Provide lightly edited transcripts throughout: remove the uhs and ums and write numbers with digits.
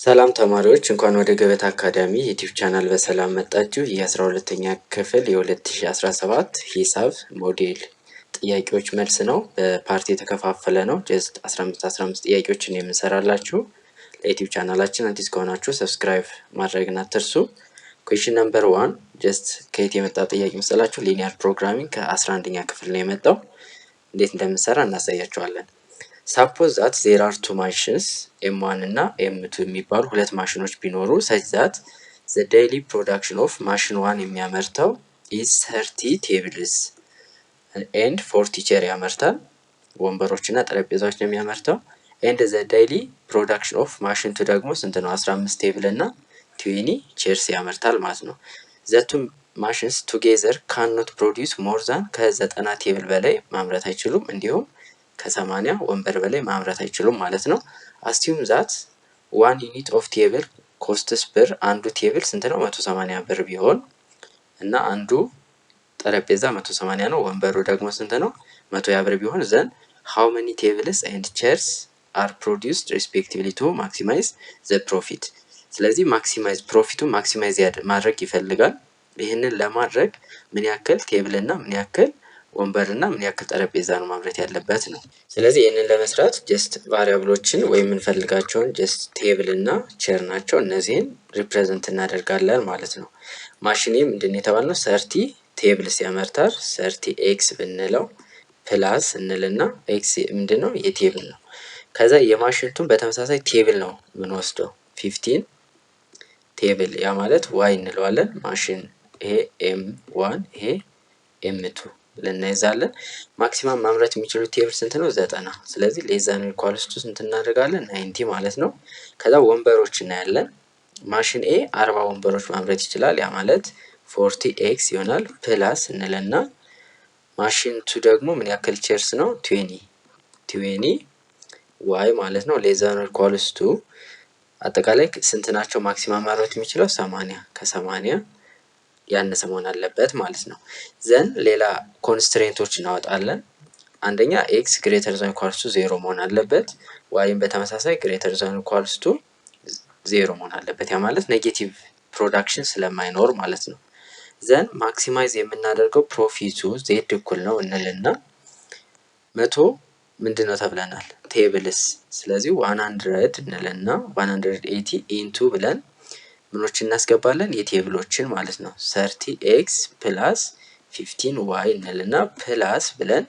ሰላም ተማሪዎች እንኳን ወደ ገበታ አካዳሚ ዩቲዩብ ቻናል በሰላም መጣችሁ። የ12ኛ ክፍል የ2017 ሂሳብ ሞዴል ጥያቄዎች መልስ ነው። በፓርቲ የተከፋፈለ ነው። ጀስት 15 ጥያቄዎችን የምንሰራላችሁ። ለዩቲዩብ ቻናላችን አዲስ ከሆናችሁ ሰብስክራይብ ማድረግን አትርሱ። ኩዌስችን ነምበር 1 ጀስት ከየት የመጣ ጥያቄ መሰላችሁ? ሊኒየር ፕሮግራሚንግ ከ11ኛ ክፍል ነው የመጣው። እንዴት እንደምንሰራ እናሳያችኋለን። ሳፖዝ ዛት ዜር አር ቱ ማሽንስ M1 እና M2 የሚባሉ ሁለት ማሽኖች ቢኖሩ such that the daily production of ማሽን 1 የሚያመርተው is 30 tables and 40 chair ያመርታል። ወንበሮች እና ጠረጴዛዎች ነው የሚያመርተው። and the daily production of ማሽን 2 ደግሞ ስንት ነው? 15 ቴብል እና 20 chairs ያመርታል ማለት ነው። the two machines together cannot produce more than ከ90 ቴብል በላይ ማምረት አይችሉም። እንዲሁም ከ80 ወንበር በላይ ማምረት አይችሉም ማለት ነው። assume that 1 unit of table costs ብር አንዱ ቴብል ስንት ነው? 180 ብር ቢሆን እና አንዱ ጠረጴዛ 180 ነው፣ ወንበሩ ደግሞ ስንት ነው? 100 ብር ቢሆን then how many tables and chairs are produced respectively to maximize the profit። ስለዚህ ማክሲማይዝ ፕሮፊቱን ማክሲማይዝ ማድረግ ይፈልጋል። ይህንን ለማድረግ ምን ያክል ቴብል እና ምን ያክል ወንበር እና ምን ያክል ጠረጴዛ ነው ማምረት ያለበት ነው። ስለዚህ ይህንን ለመስራት ጀስት ቫሪያብሎችን ወይም የምንፈልጋቸውን ጀስት ቴብል እና ቼር ናቸው፣ እነዚህን ሪፕሬዘንት እናደርጋለን ማለት ነው። ማሽኔ ምንድነው የተባልነው? 30 ቴብልስ ያመርታል። 30 ኤክስ ብንለው ፕላስ እንልና ኤክስ ምንድነው? የቴብል ነው። ከዛ የማሽንቱን በተመሳሳይ ቴብል ነው የምንወስደው 15 ቴብል፣ ያ ማለት ዋይ እንለዋለን። ማሽን ይሄ M1 ይሄ M2 ልንይዛለን። ማክሲማም ማምረት የሚችሉት ቴብል ስንት ነው? 90። ስለዚህ ሌዛን ኢኳልስ ቱ ስንት እናደርጋለን? 90 ማለት ነው። ከዛ ወንበሮች እናያለን። ማሽን ኤ 40 ወንበሮች ማምረት ይችላል። ያ ማለት 40 ኤክስ ይሆናል። ፕላስ እንልና ማሽን 2 ደግሞ ምን ያክል ቼርስ ነው? 20 ዋይ ማለት ነው። ሌዛን ኢኳልስ ቱ አጠቃላይ ስንት ናቸው ማክሲማም ማምረት የሚችለው? 80። ከ80 ያነሰ መሆን አለበት ማለት ነው። ዘን ሌላ ኮንስትሬንቶች እናወጣለን። አንደኛ ኤክስ ግሬተር ዛን ኢኳልስ ቱ 0 መሆን አለበት። ዋይም በተመሳሳይ ግሬተር ዛን ኢኳልስ ቱ 0 መሆን አለበት። ያ ማለት ኔጌቲቭ ፕሮዳክሽን ስለማይኖር ማለት ነው። ዘን ማክሲማይዝ የምናደርገው ፕሮፊቱ ዜድ እኩል ነው እንልና 100 ምንድነው ተብለናል? ቴብልስ። ስለዚህ 100 እንልና 180 ኢንቱ ብለን ምኖች እናስገባለን? የቴብሎችን ማለት ነው። 30 ኤክስ ፕላስ 15 ዋይ እንልና ፕላስ ብለን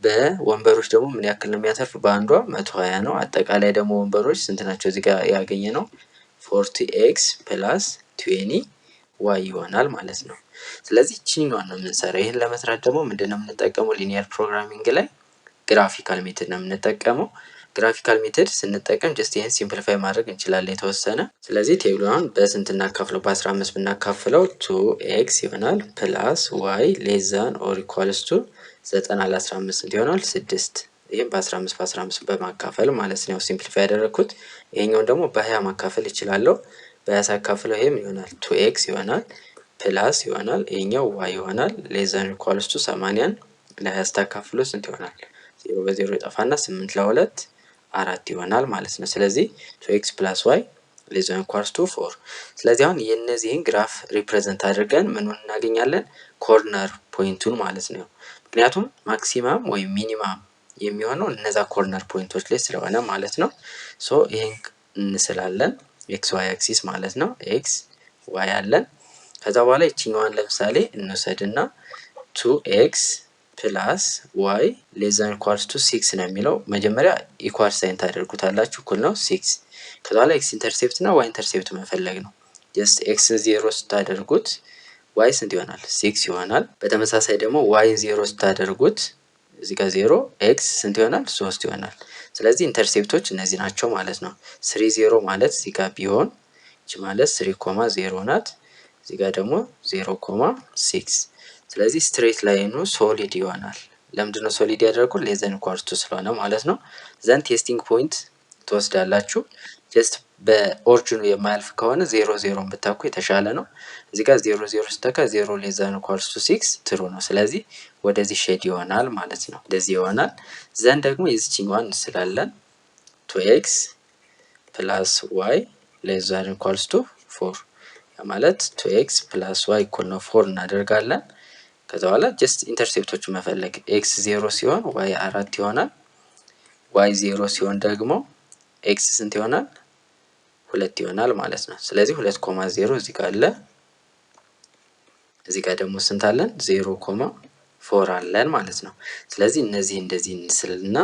በወንበሮች ደግሞ ምን ያክል ነው የሚያተርፍ? በአንዷ 120 ነው። አጠቃላይ ደግሞ ወንበሮች ስንት ናቸው? እዚህ ጋር ያገኘ ነው 40 ኤክስ ፕላስ 20 ዋይ ይሆናል ማለት ነው። ስለዚህ እቺኛዋን ነው የምንሰራው። ይህን ለመስራት ደግሞ ምንድነው የምንጠቀመው? ሊኒየር ፕሮግራሚንግ ላይ ግራፊካል ሜተድ ነው የምንጠቀመው። ግራፊካል ሜተድ ስንጠቀም ጀስት ይሄን ሲምፕሊፋይ ማድረግ እንችላለን የተወሰነ። ስለዚህ ቴብሉን በስንት እናካፍለው? በ15 ብናካፍለው 2x ይሆናል ፕላስ y ሌስ ዛን ኦር ኢኳልስ ቱ 90 ለ15 ይሆናል 6። ይሄን በ15 በማካፈል ማለት ነው ሲምፕሊፋይ ያደረኩት። ይሄኛውን ደግሞ በ20 ማካፈል ይችላልው። በ20 ሳካፍለው ይሄም ይሆናል 2x ይሆናል ፕላስ ይሆናል ይሄኛው y ይሆናል ሌስ ዛን ኢኳልስ ቱ 80ን ለ20 ታካፍለው ስንት ይሆናል? 0 በ0 ይጠፋና 8 ለ2 4 ይሆናል ማለት ነው። ስለዚህ 2x + y ሌስ ዛን ኢኳልስ ቱ 4። ስለዚህ አሁን የነዚህን ግራፍ ሪፕሬዘንት አድርገን ምኑን እናገኛለን? ኮርነር ፖይንቱን ማለት ነው። ምክንያቱም ማክሲማም ወይም ሚኒማም የሚሆነው እነዛ ኮርነር ፖይንቶች ላይ ስለሆነ ማለት ነው። ሶ ይሄን እንስላለን ኤክስ ዋይ አክሲስ ማለት ነው። ኤክስ ዋይ አለን። ከዛ በኋላ እቺኛዋን ለምሳሌ እንወሰድና 2x ፕላስ ዋይ ሌስ ዛን ኢኳልስ ቱ 6 ነው የሚለው። መጀመሪያ ኢኳል ሳይን ታደርጉታላችሁ፣ እኩል ነው 6። ከዛ በኋላ ኤክስ ኢንተርሴፕት እና ዋይ ኢንተርሴፕት መፈለግ ነው። ጀስት ኤክስ 0 ስታደርጉት ዋይ ስንት ይሆናል? 6 ይሆናል። በተመሳሳይ ደግሞ ዋይ 0 ስታደርጉት እዚህ ጋር 0 ኤክስ ስንት ይሆናል? 3 ይሆናል። ስለዚህ ኢንተርሴፕቶች እነዚህ ናቸው ማለት ነው። 3 0 ማለት እዚህ ጋር ቢሆን እቺ ማለት 3 0 ናት። እዚህ ጋር ደግሞ 0 6። ስለዚህ ስትሬት ላይኑ ሶሊድ ይሆናል። ለምንድነው ሶሊድ ያደረኩት? ሌስ ዛን ኢኳልስ ቱ ስለሆነ ማለት ነው። ዘን ቴስቲንግ ፖይንት ትወስዳላችሁ። ጀስት በኦሪጂኑ የማያልፍ ከሆነ 0 0 ብታኩ የተሻለ ነው። እዚህ ጋር 0 0 ስተካ 0 ሌስ ዛን ኢኳልስ ቱ 6 ትሩ ነው። ስለዚህ ወደዚህ ሼድ ይሆናል ማለት ነው። እንደዚህ ይሆናል። ዘን ደግሞ የዚህኛዋን እንስላለን 2x ፕላስ ዋይ ሌስ ዛን ኢኳልስ ቱ 4 ማለት 2x ፕላስ ዋይ እኩል ነው 4 እናደርጋለን። ከዛ በኋላ ጀስት ኢንተርሴፕቶችን መፈለግ ኤክስ 0 ሲሆን ዋይ 4 ይሆናል። ዋይ 0 ሲሆን ደግሞ ኤክስ ስንት ይሆናል? 2 ይሆናል ማለት ነው። ስለዚህ 2,0 እዚህ ጋር አለ። እዚህ ጋር ደግሞ ስንት አለን? 0,4 አለን ማለት ነው። ስለዚህ እነዚህ እንደዚህ እንስልና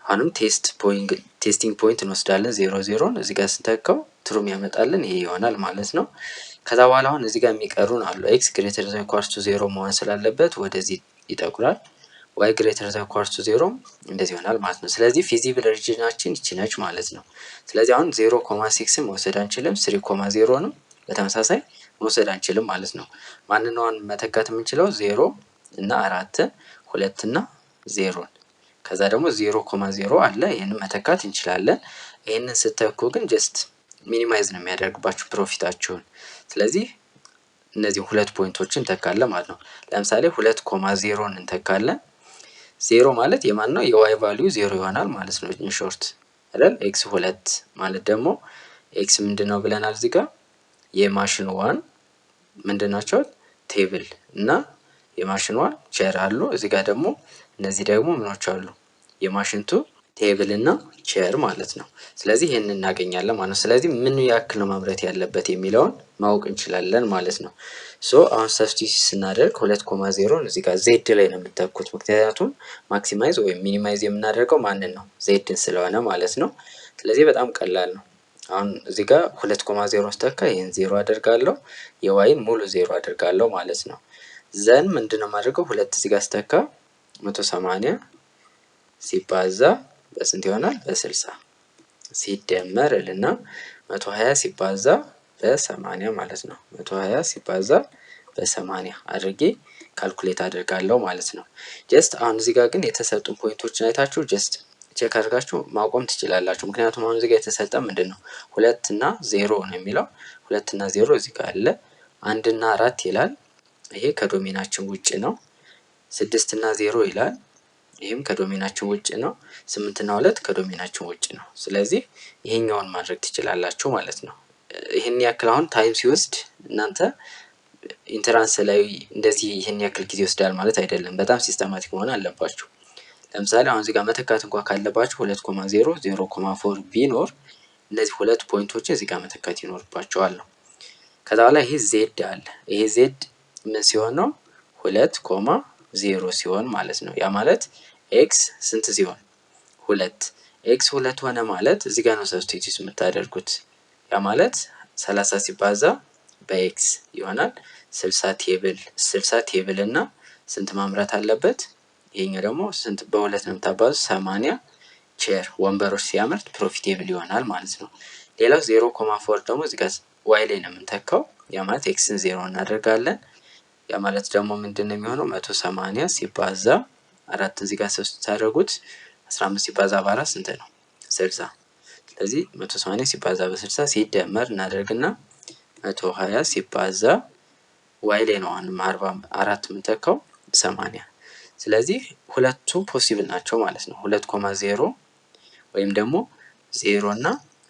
አሁንም ቴስቲንግ ፖይንት እንወስዳለን 0,0ን እዚህ ጋር ስንተካው ትሩም ያመጣልን ይሄ ይሆናል ማለት ነው። ከዛ በኋላ አሁን እዚህ ጋር የሚቀሩን አሉ። ኤክስ ግሬተር ዛን ኢኳልስ ቱ 0 መሆን ስላለበት ወደዚህ ይጠቁራል። ዋይ ግሬተር ዛን ኢኳልስ ቱ 0 እንደዚህ ይሆናል ማለት ነው። ስለዚህ ፊዚብል ሪጅናችን ይቺ ነች ማለት ነው። ስለዚህ አሁን 0,6 መውሰድ አንችልም፣ 3,0 ነው በተመሳሳይ መውሰድ አንችልም ማለት ነው። ማንኛውን መተካት የምንችለው 0 እና 4 2 እና 0 ከዛ ደግሞ 0,0 አለ። ይሄንን መተካት እንችላለን። ይሄንን ስተኩ ግን ጀስት ሚኒማይዝ ነው የሚያደርግባችሁ ፕሮፊታችሁን። ስለዚህ እነዚህ ሁለት ፖይንቶችን እንተካለን ማለት ነው። ለምሳሌ 2,0ን እንተካለን። 0 ማለት የማን ነው? የዋይ ቫልዩ 0 ይሆናል ማለት ነው። ኢንሾርት አይደል? ኤክስ 2 ማለት ደግሞ ኤክስ ምንድነው ብለናል? እዚህ ጋር የማሽን ዋን ምንድናቸው? ቴብል እና የማሽን ዋን ቼር አሉ። እዚህ ጋር ደግሞ እነዚህ ደግሞ ምኖች አሉ? የማሽን ቱ ቴብል እና ቼር ማለት ነው። ስለዚህ ይሄንን እናገኛለን ማለት ነው። ስለዚህ ምን ያክል ነው ማምረት ያለበት የሚለውን ማወቅ እንችላለን ማለት ነው። ሶ አሁን ሰብስቲቱት ስናደርግ 2,0 እዚህ ጋር ዜድ ላይ ነው የምትተኩት። ምክንያቱም ማክሲማይዝ ወይም ሚኒማይዝ የምናደርገው ማንን ነው? ዜድን ስለሆነ ማለት ነው። ስለዚህ በጣም ቀላል ነው። አሁን እዚህ ጋር 2,0 ስተካ ይሄን 0 አደርጋለሁ፣ የዋይን ሙሉ 0 አደርጋለሁ ማለት ነው። ዘን ምንድነው የማደርገው? 2 እዚህ ጋር ስተካ 180 ሲባዛ በስንት ይሆናል? በ60 ሲደመር እና 120 ሲባዛ በ80 ማለት ነው። 120 ሲባዛ በ80 አድርጌ ካልኩሌት አድርጋለሁ ማለት ነው። ጀስት አሁን እዚህ ጋር ግን የተሰጡን ፖይንቶችን አይታችሁ ጀስት ቼክ አድርጋችሁ ማቆም ትችላላችሁ። ምክንያቱም አሁን እዚህ ጋር የተሰጠ ምንድነው 2 እና 0 ነው የሚለው። 2 እና 0 እዚህ ጋር አለ። 1 እና 4 ይላል። ይሄ ከዶሜናችን ውጭ ነው። 6 እና 0 ይላል። ይሄም ከዶሜናችን ውጭ ነው። 8 እና 2 ከዶሜናችን ውጭ ነው። ስለዚህ ይሄኛውን ማድረግ ትችላላችሁ ማለት ነው። ይሄን ያክል አሁን ታይም ሲወስድ እናንተ ኢንትራንስ ላይ እንደዚህ ይሄን ያክል ጊዜ ይወስዳል ማለት አይደለም። በጣም ሲስተማቲክ መሆን አለባችሁ። ለምሳሌ አሁን እዚህ ጋር መተካት እንኳን ካለባችሁ 2,0 0,4 ቢኖር እነዚህ ሁለት ፖይንቶች እዚህ ጋር መተካት ይኖርባቸዋል ነው። ከዛ በኋላ ይሄ ዜድ አለ። ይሄ ዜድ ምን ሲሆን ነው? 2,0 ሲሆን ማለት ነው። ያ ማለት ኤክስ ስንት ሲሆን? 2 ኤክስ 2 ሆነ ማለት እዚህ ጋር ነው ሰብስቲቱት የምታደርጉት። ያ ማለት 30 ሲባዛ በኤክስ ይሆናል 60 ቴብል እና ስንት ማምረት አለበት? ይሄኛው ደግሞ ስንት በሁለት ነው የምታባዙ 80 ቼር ወንበሮች ሲያመርት ፕሮፊቴብል ይሆናል ማለት ነው። ሌላው 0,4 ደግሞ እዚህ ጋር ዋይ ላይ ነው የምንተካው። ያ ማለት ኤክስን 0 እናደርጋለን። ያ ማለት ደግሞ ምንድነው የሚሆነው? 180 ሲባዛ 4 እዚህ ጋር ስታደርጉት 15 ሲባዛ በ4 ስንት ነው? 60። ስለዚህ 180 ሲባዛ በ60 ሲደመር እናደርግና 120 ሲባዛ ዋይ ላይ ነው አሁን 44 የምንተካው 80። ስለዚህ ሁለቱ ፖሲብል ናቸው ማለት ነው። 2,0 ወይም ደግሞ 0 እና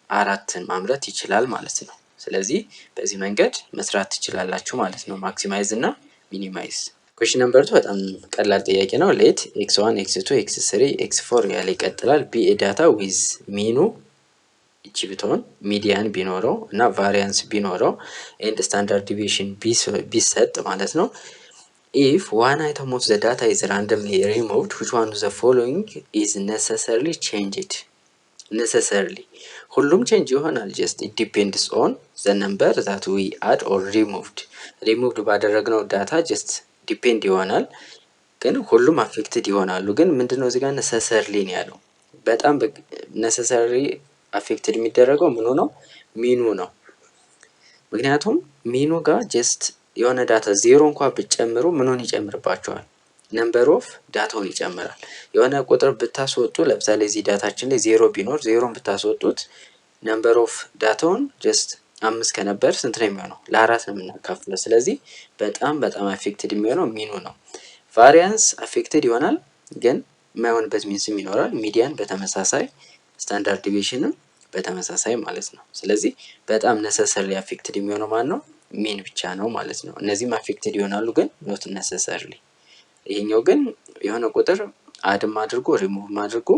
4ን ማምረት ይችላል ማለት ነው። ስለዚህ በዚህ መንገድ መስራት ትችላላችሁ ማለት ነው። ማክሲማይዝ እና ሚኒማይዝ። ኩዌስችን ነምበር 2 በጣም ቀላል ጥያቄ ነው። ሌት x1 x2 x3 x4 ያለ ይቀጥላል። ቢ ዳታ ዊዝ ሚኑ እቺ ብትሆን ሚዲያን ቢኖረው እና ቫሪያንስ ቢኖረው ኤንድ ስታንዳርድ ዲቪዬሽን ቢሰጥ ማለት ነው። if one item of the data is randomly removed, which one of the following is necessarily changed? necessarily ሁሉም ቼንጅ ይሆናል። just it depends on the number that we add or removed ባደረግነው ዳታ just ዲፔንድ ይሆናል። ግን ሁሉም አፌክትድ ይሆናሉ። ግን ምንድነው እዚህ ጋር necessarily ነው ያለው። በጣም necessarily አፌክትድ የሚደረገው ምኑ ነው? ሚኑ ነው። ምክንያቱም ሚኑ ጋር just የሆነ ዳታ 0 እንኳን ብትጨምሩ ምኑን ይጨምርባቸዋል? ነምበር ኦፍ ዳታውን ይጨምራል። የሆነ ቁጥር ብታስወጡ ለምሳሌ እዚህ ዳታችን ላይ 0 ቢኖር 0ን ብታስወጡት ነምበር ኦፍ ዳታውን just 5 ከነበር ስንት ነው የሚሆነው? ለ4 ነው የምናካፍለው። ስለዚህ በጣም አፌክትድ የሚሆነው ሚኑ ነው። ቫሪያንስ አፌክትድ ይሆናል ግን የማይሆንበት ሚንስም ይኖራል። ሚዲያን በተመሳሳይ ስታንዳርድ ዲቪዬሽንም በተመሳሳይ ማለት ነው። ስለዚህ በጣም ነሰሰርሊ አፌክትድ የሚሆነው ማን ነው? ሚን ብቻ ነው ማለት ነው። እነዚህም አፌክትድ ይሆናሉ ግን ኖት ነሰሰርሊ። ይሄኛው ግን የሆነ ቁጥር አድም አድርጎ ሪሙቭም አድርጎ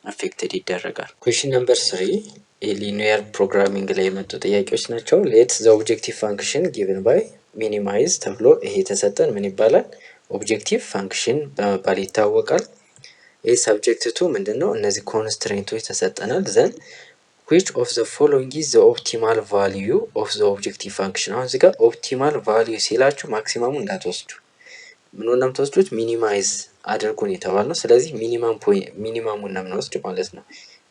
አፌክትድ ይደረጋል። ኩዌሽን ነምበር 3 ሊኒየር ፕሮግራሚንግ ላይ የመጡ ጥያቄዎች ናቸው። ሌት ዘ ኦብጀክቲቭ ፋንክሽን ጊቭን ባይ ሚኒማይዝ ተብሎ ይሄ የተሰጠን ምን ይባላል? ኦብጀክቲቭ ፋንክሽን በመባል ይታወቃል። ይህ ሰብጀክትቱ ምንድን ነው? እነዚህ ኮንስትሬንቶች ተሰጠናል። ዘን which of the following is the optimal value of the objective function። አሁን እዚህ ጋር ኦፕቲማል ቫልዩ ሲላችሁ ማክሲማሙ እንዳትወስዱ፣ ምን ነው የምትወስዱት? ሚኒማይዝ አድርጉን የተባልነው። ስለዚህ ሚኒማሙን ነው የምንወስድ ማለት ነው።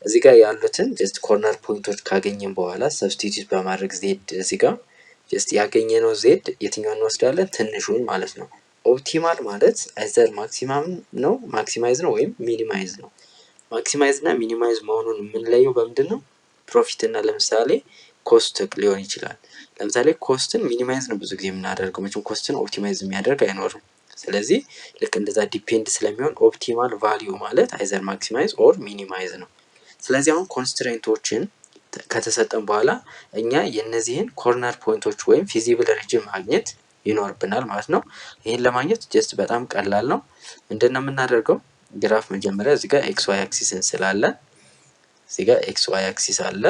እዚህ ጋር ያሉትን ጀስት ኮርነር ፖይንቶች ካገኘን በኋላ ሰብስቲቱት በማድረግ ዜድ እዚህ ጋር ጀስት ያገኘነው ዜድ የትኛውን እንወስዳለን? ትንሹን ማለት ነው። ኦፕቲማል ማለት አይዘር ማክሲማም ነው ማክሲማይዝ ነው ወይም ሚኒማይዝ ነው። ማክሲማይዝ እና ሚኒማይዝ መሆኑን የምንለየው በምንድን ነው? ፕሮፊት እና ለምሳሌ ኮስት ሊሆን ይችላል። ለምሳሌ ኮስትን ሚኒማይዝ ነው ብዙ ጊዜ የምናደርገው፣ መቼም ኮስትን ኦፕቲማይዝ የሚያደርግ አይኖርም። ስለዚህ ልክ እንደዛ ዲፔንድ ስለሚሆን ኦፕቲማል ቫሊዩ ማለት አይዘር ማክሲማይዝ ኦር ሚኒማይዝ ነው። ስለዚህ አሁን ኮንስትሬንቶችን ከተሰጠን በኋላ እኛ የነዚህን ኮርነር ፖይንቶች ወይም ፊዚብል ሪጅን ማግኘት ይኖርብናል ማለት ነው። ይህን ለማግኘት ጀስት በጣም ቀላል ነው። ምንድን ነው የምናደርገው? ግራፍ መጀመሪያ እዚህ ጋር ኤክስ ዋይ አክሲስን ስላለን እዚህ ጋር ኤክስ ዋይ አክሲስ አለ።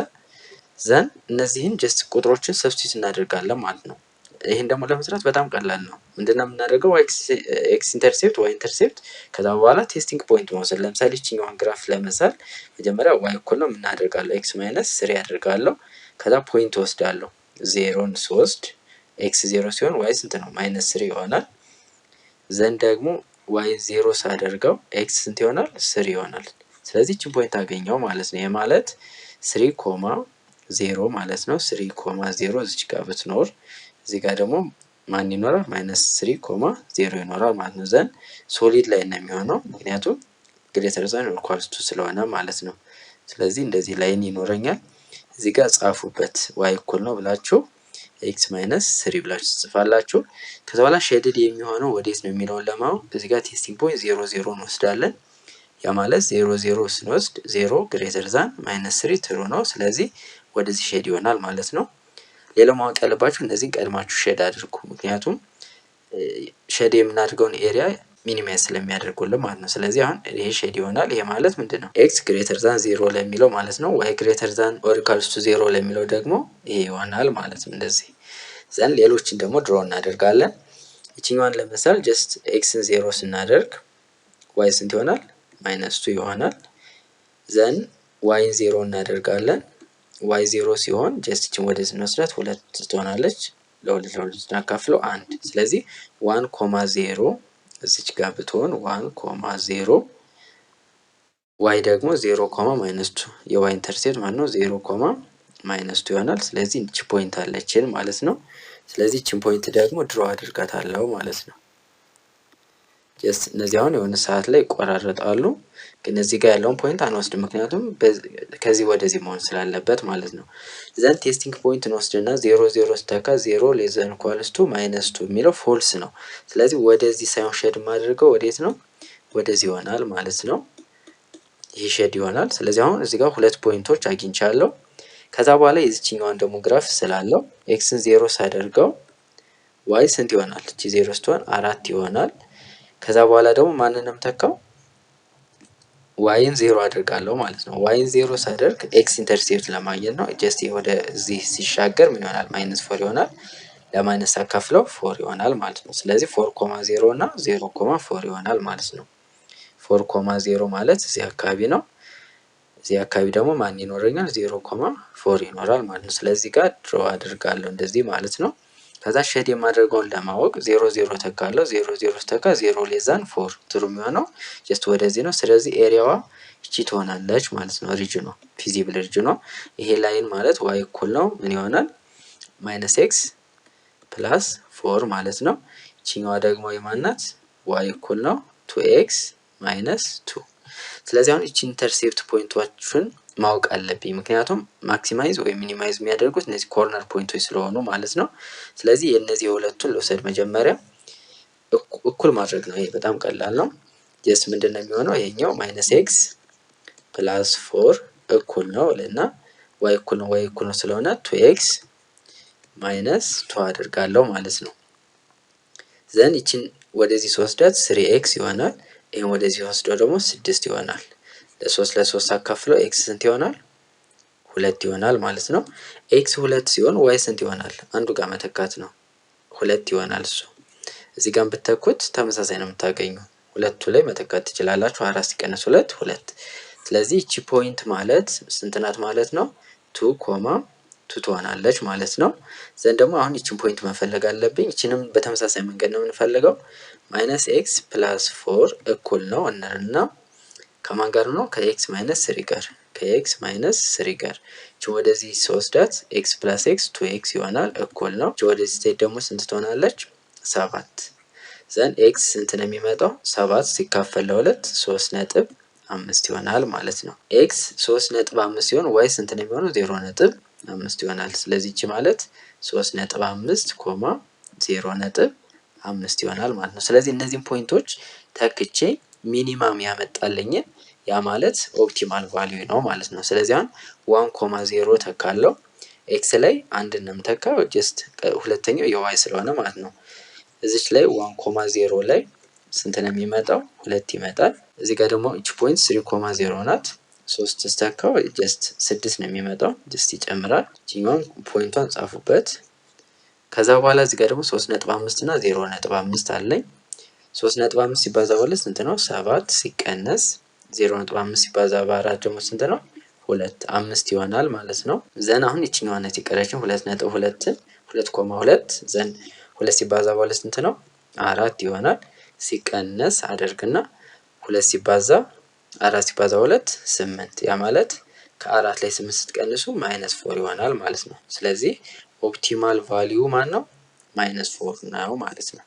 ዘን እነዚህን ጀስት ቁጥሮችን ሰብስቲት እናደርጋለን ማለት ነው። ይህን ደግሞ ለመስራት በጣም ቀላል ነው። ምንድነው የምናደርገው? ኤክስ ኢንተርሴፕት ዋይ ኢንተርሴፕት፣ ከዛ በኋላ ቴስቲንግ ፖይንት መውሰድ። ለምሳሌ ይችኛዋን ግራፍ ለመሳል መጀመሪያ ዋይ እኩል ነው የምናደርጋለሁ ኤክስ ማይነስ 3 ያደርጋለሁ። ከዛ ፖይንት ወስዳለሁ፣ ዜሮን ስወስድ ኤክስ 0 ሲሆን ዋይ ስንት ነው? ማይነስ 3 ይሆናል። ዘን ደግሞ ዋይ 0 ሳደርገው ኤክስ ስንት ይሆናል? 3 ይሆናል። ስለዚህ ይችን ፖይንት አገኘው ማለት ነው። ይሄ ማለት 3 ኮማ 0 ማለት ነው። 3 ኮማ 0 እዚች ጋር ብትኖር እዚህ ጋር ደግሞ ማን ይኖራል? ማይነስ 3 ኮማ 0 ይኖራል ማለት ነው። ዘን ሶሊድ ላይ ነው የሚሆነው ምክንያቱም ግሬተር ዛን ኦር ኢኳልስ ቱ ስለሆነ ማለት ነው። ስለዚህ እንደዚህ ላይን ይኖረኛል። እዚህ ጋር ጻፉበት ዋይ እኩል ነው ብላችሁ ኤክስ ማይነስ 3 ብላችሁ ትጽፋላችሁ። ከዛ በኋላ ሼድድ የሚሆነው ወዴት ነው የሚለውን ለማወቅ እዚህ ጋር ቴስቲንግ ፖይንት 0 0 እንወስዳለን። ያ ማለት 0 0 ስንወስድ 0 ግሬተር ዛን ማይነስ 3 ትሩ ነው። ስለዚህ ወደዚህ ሼድ ይሆናል ማለት ነው። ሌላው ማወቅ ያለባችሁ እነዚህን ቀድማችሁ ሼድ አድርጉ፣ ምክንያቱም ሼድ የምናደርገውን ኤሪያ ሚኒማይዝ ስለሚያደርጉልን ማለት ነው። ስለዚህ አሁን ይሄ ሼድ ይሆናል። ይሄ ማለት ምንድን ነው? ኤክስ ግሬተር ዛን 0 ለሚለው ማለት ነው። ዋይ ግሬተር ዛን ኦር ኢኳልስ ቱ 0 ለሚለው ደግሞ ይሄ ይሆናል ማለት ነው። እንደዚህ ዘን ሌሎችን ደግሞ ድሮ እናደርጋለን። ይችኛዋን ለምሳሌ ጀስት ኤክስን 0 ስናደርግ ዋይ ስንት ይሆናል? ማይነስ 2 ይሆናል። ዘን ዋይን 0 እናደርጋለን። ዋይ 0 ሲሆን ጀስት ይችን ወደ ስንወስዳት 2 ትሆናለች። ለሁለት ስናካፍለው 1። ስለዚህ 1 ኮማ 0 እዚች ጋር ብትሆን 1 ኮማ 0 ዋይ ደግሞ 0 ኮማ ማይነስ 2 የዋይ ኢንተርሴፕት ማለት ነው 0 ኮማ ማይነስ 2 ይሆናል። ስለዚህ እቺ ፖይንት አለችን ማለት ነው። ስለዚህ እቺን ፖይንት ደግሞ ድሮ አድርጋታለሁ ማለት ነው። ጀስት እነዚህ አሁን የሆነ ሰዓት ላይ ይቆራረጣሉ፣ ግን እዚህ ጋር ያለውን ፖይንት አንወስድም ምክንያቱም ከዚህ ወደዚህ መሆን ስላለበት ማለት ነው። ዘን ቴስቲንግ ፖይንት እንወስድና 0 0 ስተካ 0 ሌስ ዛን ኢኳልስ ቱ ማይነስ 2 የሚለው ፎልስ ነው። ስለዚህ ወደዚህ ሳይሆን ሼድ ማድረገው ወዴት ነው? ወደዚህ ይሆናል ማለት ነው። ይሄ ሼድ ይሆናል። ስለዚህ አሁን እዚህ ጋር 2 ፖይንቶች አግኝቻለሁ። ከዛ በኋላ የዚችኛዋን ደግሞ ግራፍ ስላለው ኤክስን 0 ሳደርገው ዋይ ስንት ይሆናል? እቺ 0 ስትሆን 4 ይሆናል። ከዛ በኋላ ደግሞ ማንንም ተካው ዋይን 0 አድርጋለሁ ማለት ነው። ዋይን 0 ሳደርግ ኤክስ ኢንተርሴፕት ለማግኘት ነው። ጀስት ወደ እዚህ ሲሻገር ምን ይሆናል? ማይነስ 4 ይሆናል። ለማይነስ አካፍለው 4 ይሆናል ማለት ነው። ስለዚህ 4 ኮማ 0 እና 0 ኮማ 4 ይሆናል ማለት ነው። 4 ኮማ 0 ማለት እዚህ አካባቢ ነው። እዚህ አካባቢ ደግሞ ማን ይኖረኛል? 0 ኮማ 4 ይኖራል ማለት ነው። ስለዚህ ጋር ድሮ አድርጋለሁ እንደዚህ ማለት ነው። ከዛ ሼድ የማደርገውን ለማወቅ 0 0 ተካለው 0 0 ተካ 0 ሌስ ዛን 4 ትሩ የሚሆነው ጀስት ወደዚህ ነው። ስለዚህ ኤሪያዋ እቺ ትሆናለች ማለት ነው። ሪጅኗ ፊዚብል ሪጅኗ ይሄ ላይን ማለት ዋይ እኩል ነው ምን ይሆናል? ማይነስ ኤክስ ፕላስ 4 ማለት ነው። እቺኛዋ ደግሞ የማናት? ዋይ እኩል ነው 2x ማይነስ 2። ስለዚህ አሁን እቺ ኢንተርሴፕት ፖይንቶችን ማወቅ አለብኝ ምክንያቱም ማክሲማይዝ ወይ ሚኒማይዝ የሚያደርጉት እነዚህ ኮርነር ፖይንቶች ስለሆኑ ማለት ነው። ስለዚህ የነዚህ የሁለቱን ልውሰድ መጀመሪያ እኩል ማድረግ ነው። ይሄ በጣም ቀላል ነው። ጀስት ምንድነው የሚሆነው? ይሄኛው ማይነስ ኤክስ ፕላስ 4 እኩል ነው እና ዋይ እኩል ነው ስለሆነ 2x ማይነስ 2 አድርጋለሁ ማለት ነው። ዘን ይችን ወደዚህ ስወስዳት 3x ይሆናል። ይሄን ወደዚህ ወስደው ደግሞ 6 ይሆናል። ለ3 አካፍለው x ስንት ይሆናል? 2 ይሆናል ማለት ነው። x 2 ሲሆን y ስንት ይሆናል? አንዱ ጋር መተካት ነው። 2 ይሆናል። እሱ እዚህ ጋር ብትተኩት ተመሳሳይ ነው የምታገኙ። ሁለቱ ላይ መተካት ትችላላችሁ። 4 ሲቀነስ 2 2። ስለዚህ እቺ ፖይንት ማለት ስንት ናት ማለት ነው? 2 ትሆናለች ማለት ነው። ዘንድ ደግሞ አሁን ይችን ፖይንት መፈለግ አለብኝ። ይችንም በተመሳሳይ መንገድ ነው የምንፈልገው። ማይነስ ኤክስ ፕላስ 4 እኩል ነው እና ከማን ጋር ነው? ከኤክስ ማይነስ 3 ጋር ከኤክስ ማይነስ 3 ጋር እቺ ወደዚህ ስወስዳት ኤክስ ፕላስ ኤክስ 2x ይሆናል እኩል ነው። እቺ ወደዚህ ስትሄድ ደግሞ ስንት ትሆናለች? 7። ዘን ኤክስ ስንት ነው የሚመጣው? 7 ሲካፈል ለ2 3.5 ይሆናል ማለት ነው። ኤክስ 3.5 ሲሆን ዋይ ስንት ነው የሚሆነው? 0.5 ይሆናል። ስለዚህ እቺ ማለት 3.5 ኮማ 0.5 ይሆናል ማለት ነው። ስለዚህ እነዚህን ፖይንቶች ተክቼ ሚኒማም ያመጣልኝ ያ ማለት ኦፕቲማል ቫልዩ ነው ማለት ነው። ስለዚህ አሁን 1.0 ተካለው ኤክስ ላይ አንድ ነው የምተካው ጀስት ሁለተኛው የዋይ ስለሆነ ማለት ነው። እዚች ላይ 1.0 ላይ ስንት ነው የሚመጣው? 2 ይመጣል። እዚህ ጋር ደግሞ እቺ ፖይንት 3.0 ናት። 3 ስተካው ጀስት 6 ነው የሚመጣው። ጀስት ይጨምራል። እቺኛውን ፖይንቷን ጻፉበት። ከዛ በኋላ እዚህ ጋር ደግሞ 3.5 እና 0.5 አለኝ። 3.5 ሲባዛ በሁለት ስንት ነው? 7 ሲቀነስ 0.5 ሲባዛ በ4 ደግሞ ስንት ነው? 2 5 ይሆናል ማለት ነው። ዘን አሁን ይችኛዋ ናት የቀረችን 2.2 2.2 ዘን 2 ሲባዛ በሁለት ስንት ነው? 4 ይሆናል። ሲቀነስ አደርግና 2 ሲባዛ 4 ሲባዛ 2 8 ያ ማለት ከ4 ላይ 8 ስትቀንሱ -4 ይሆናል ማለት ነው። ስለዚህ ኦፕቲማል ቫልዩ ማን ነው? -4 ነው ማለት ነው።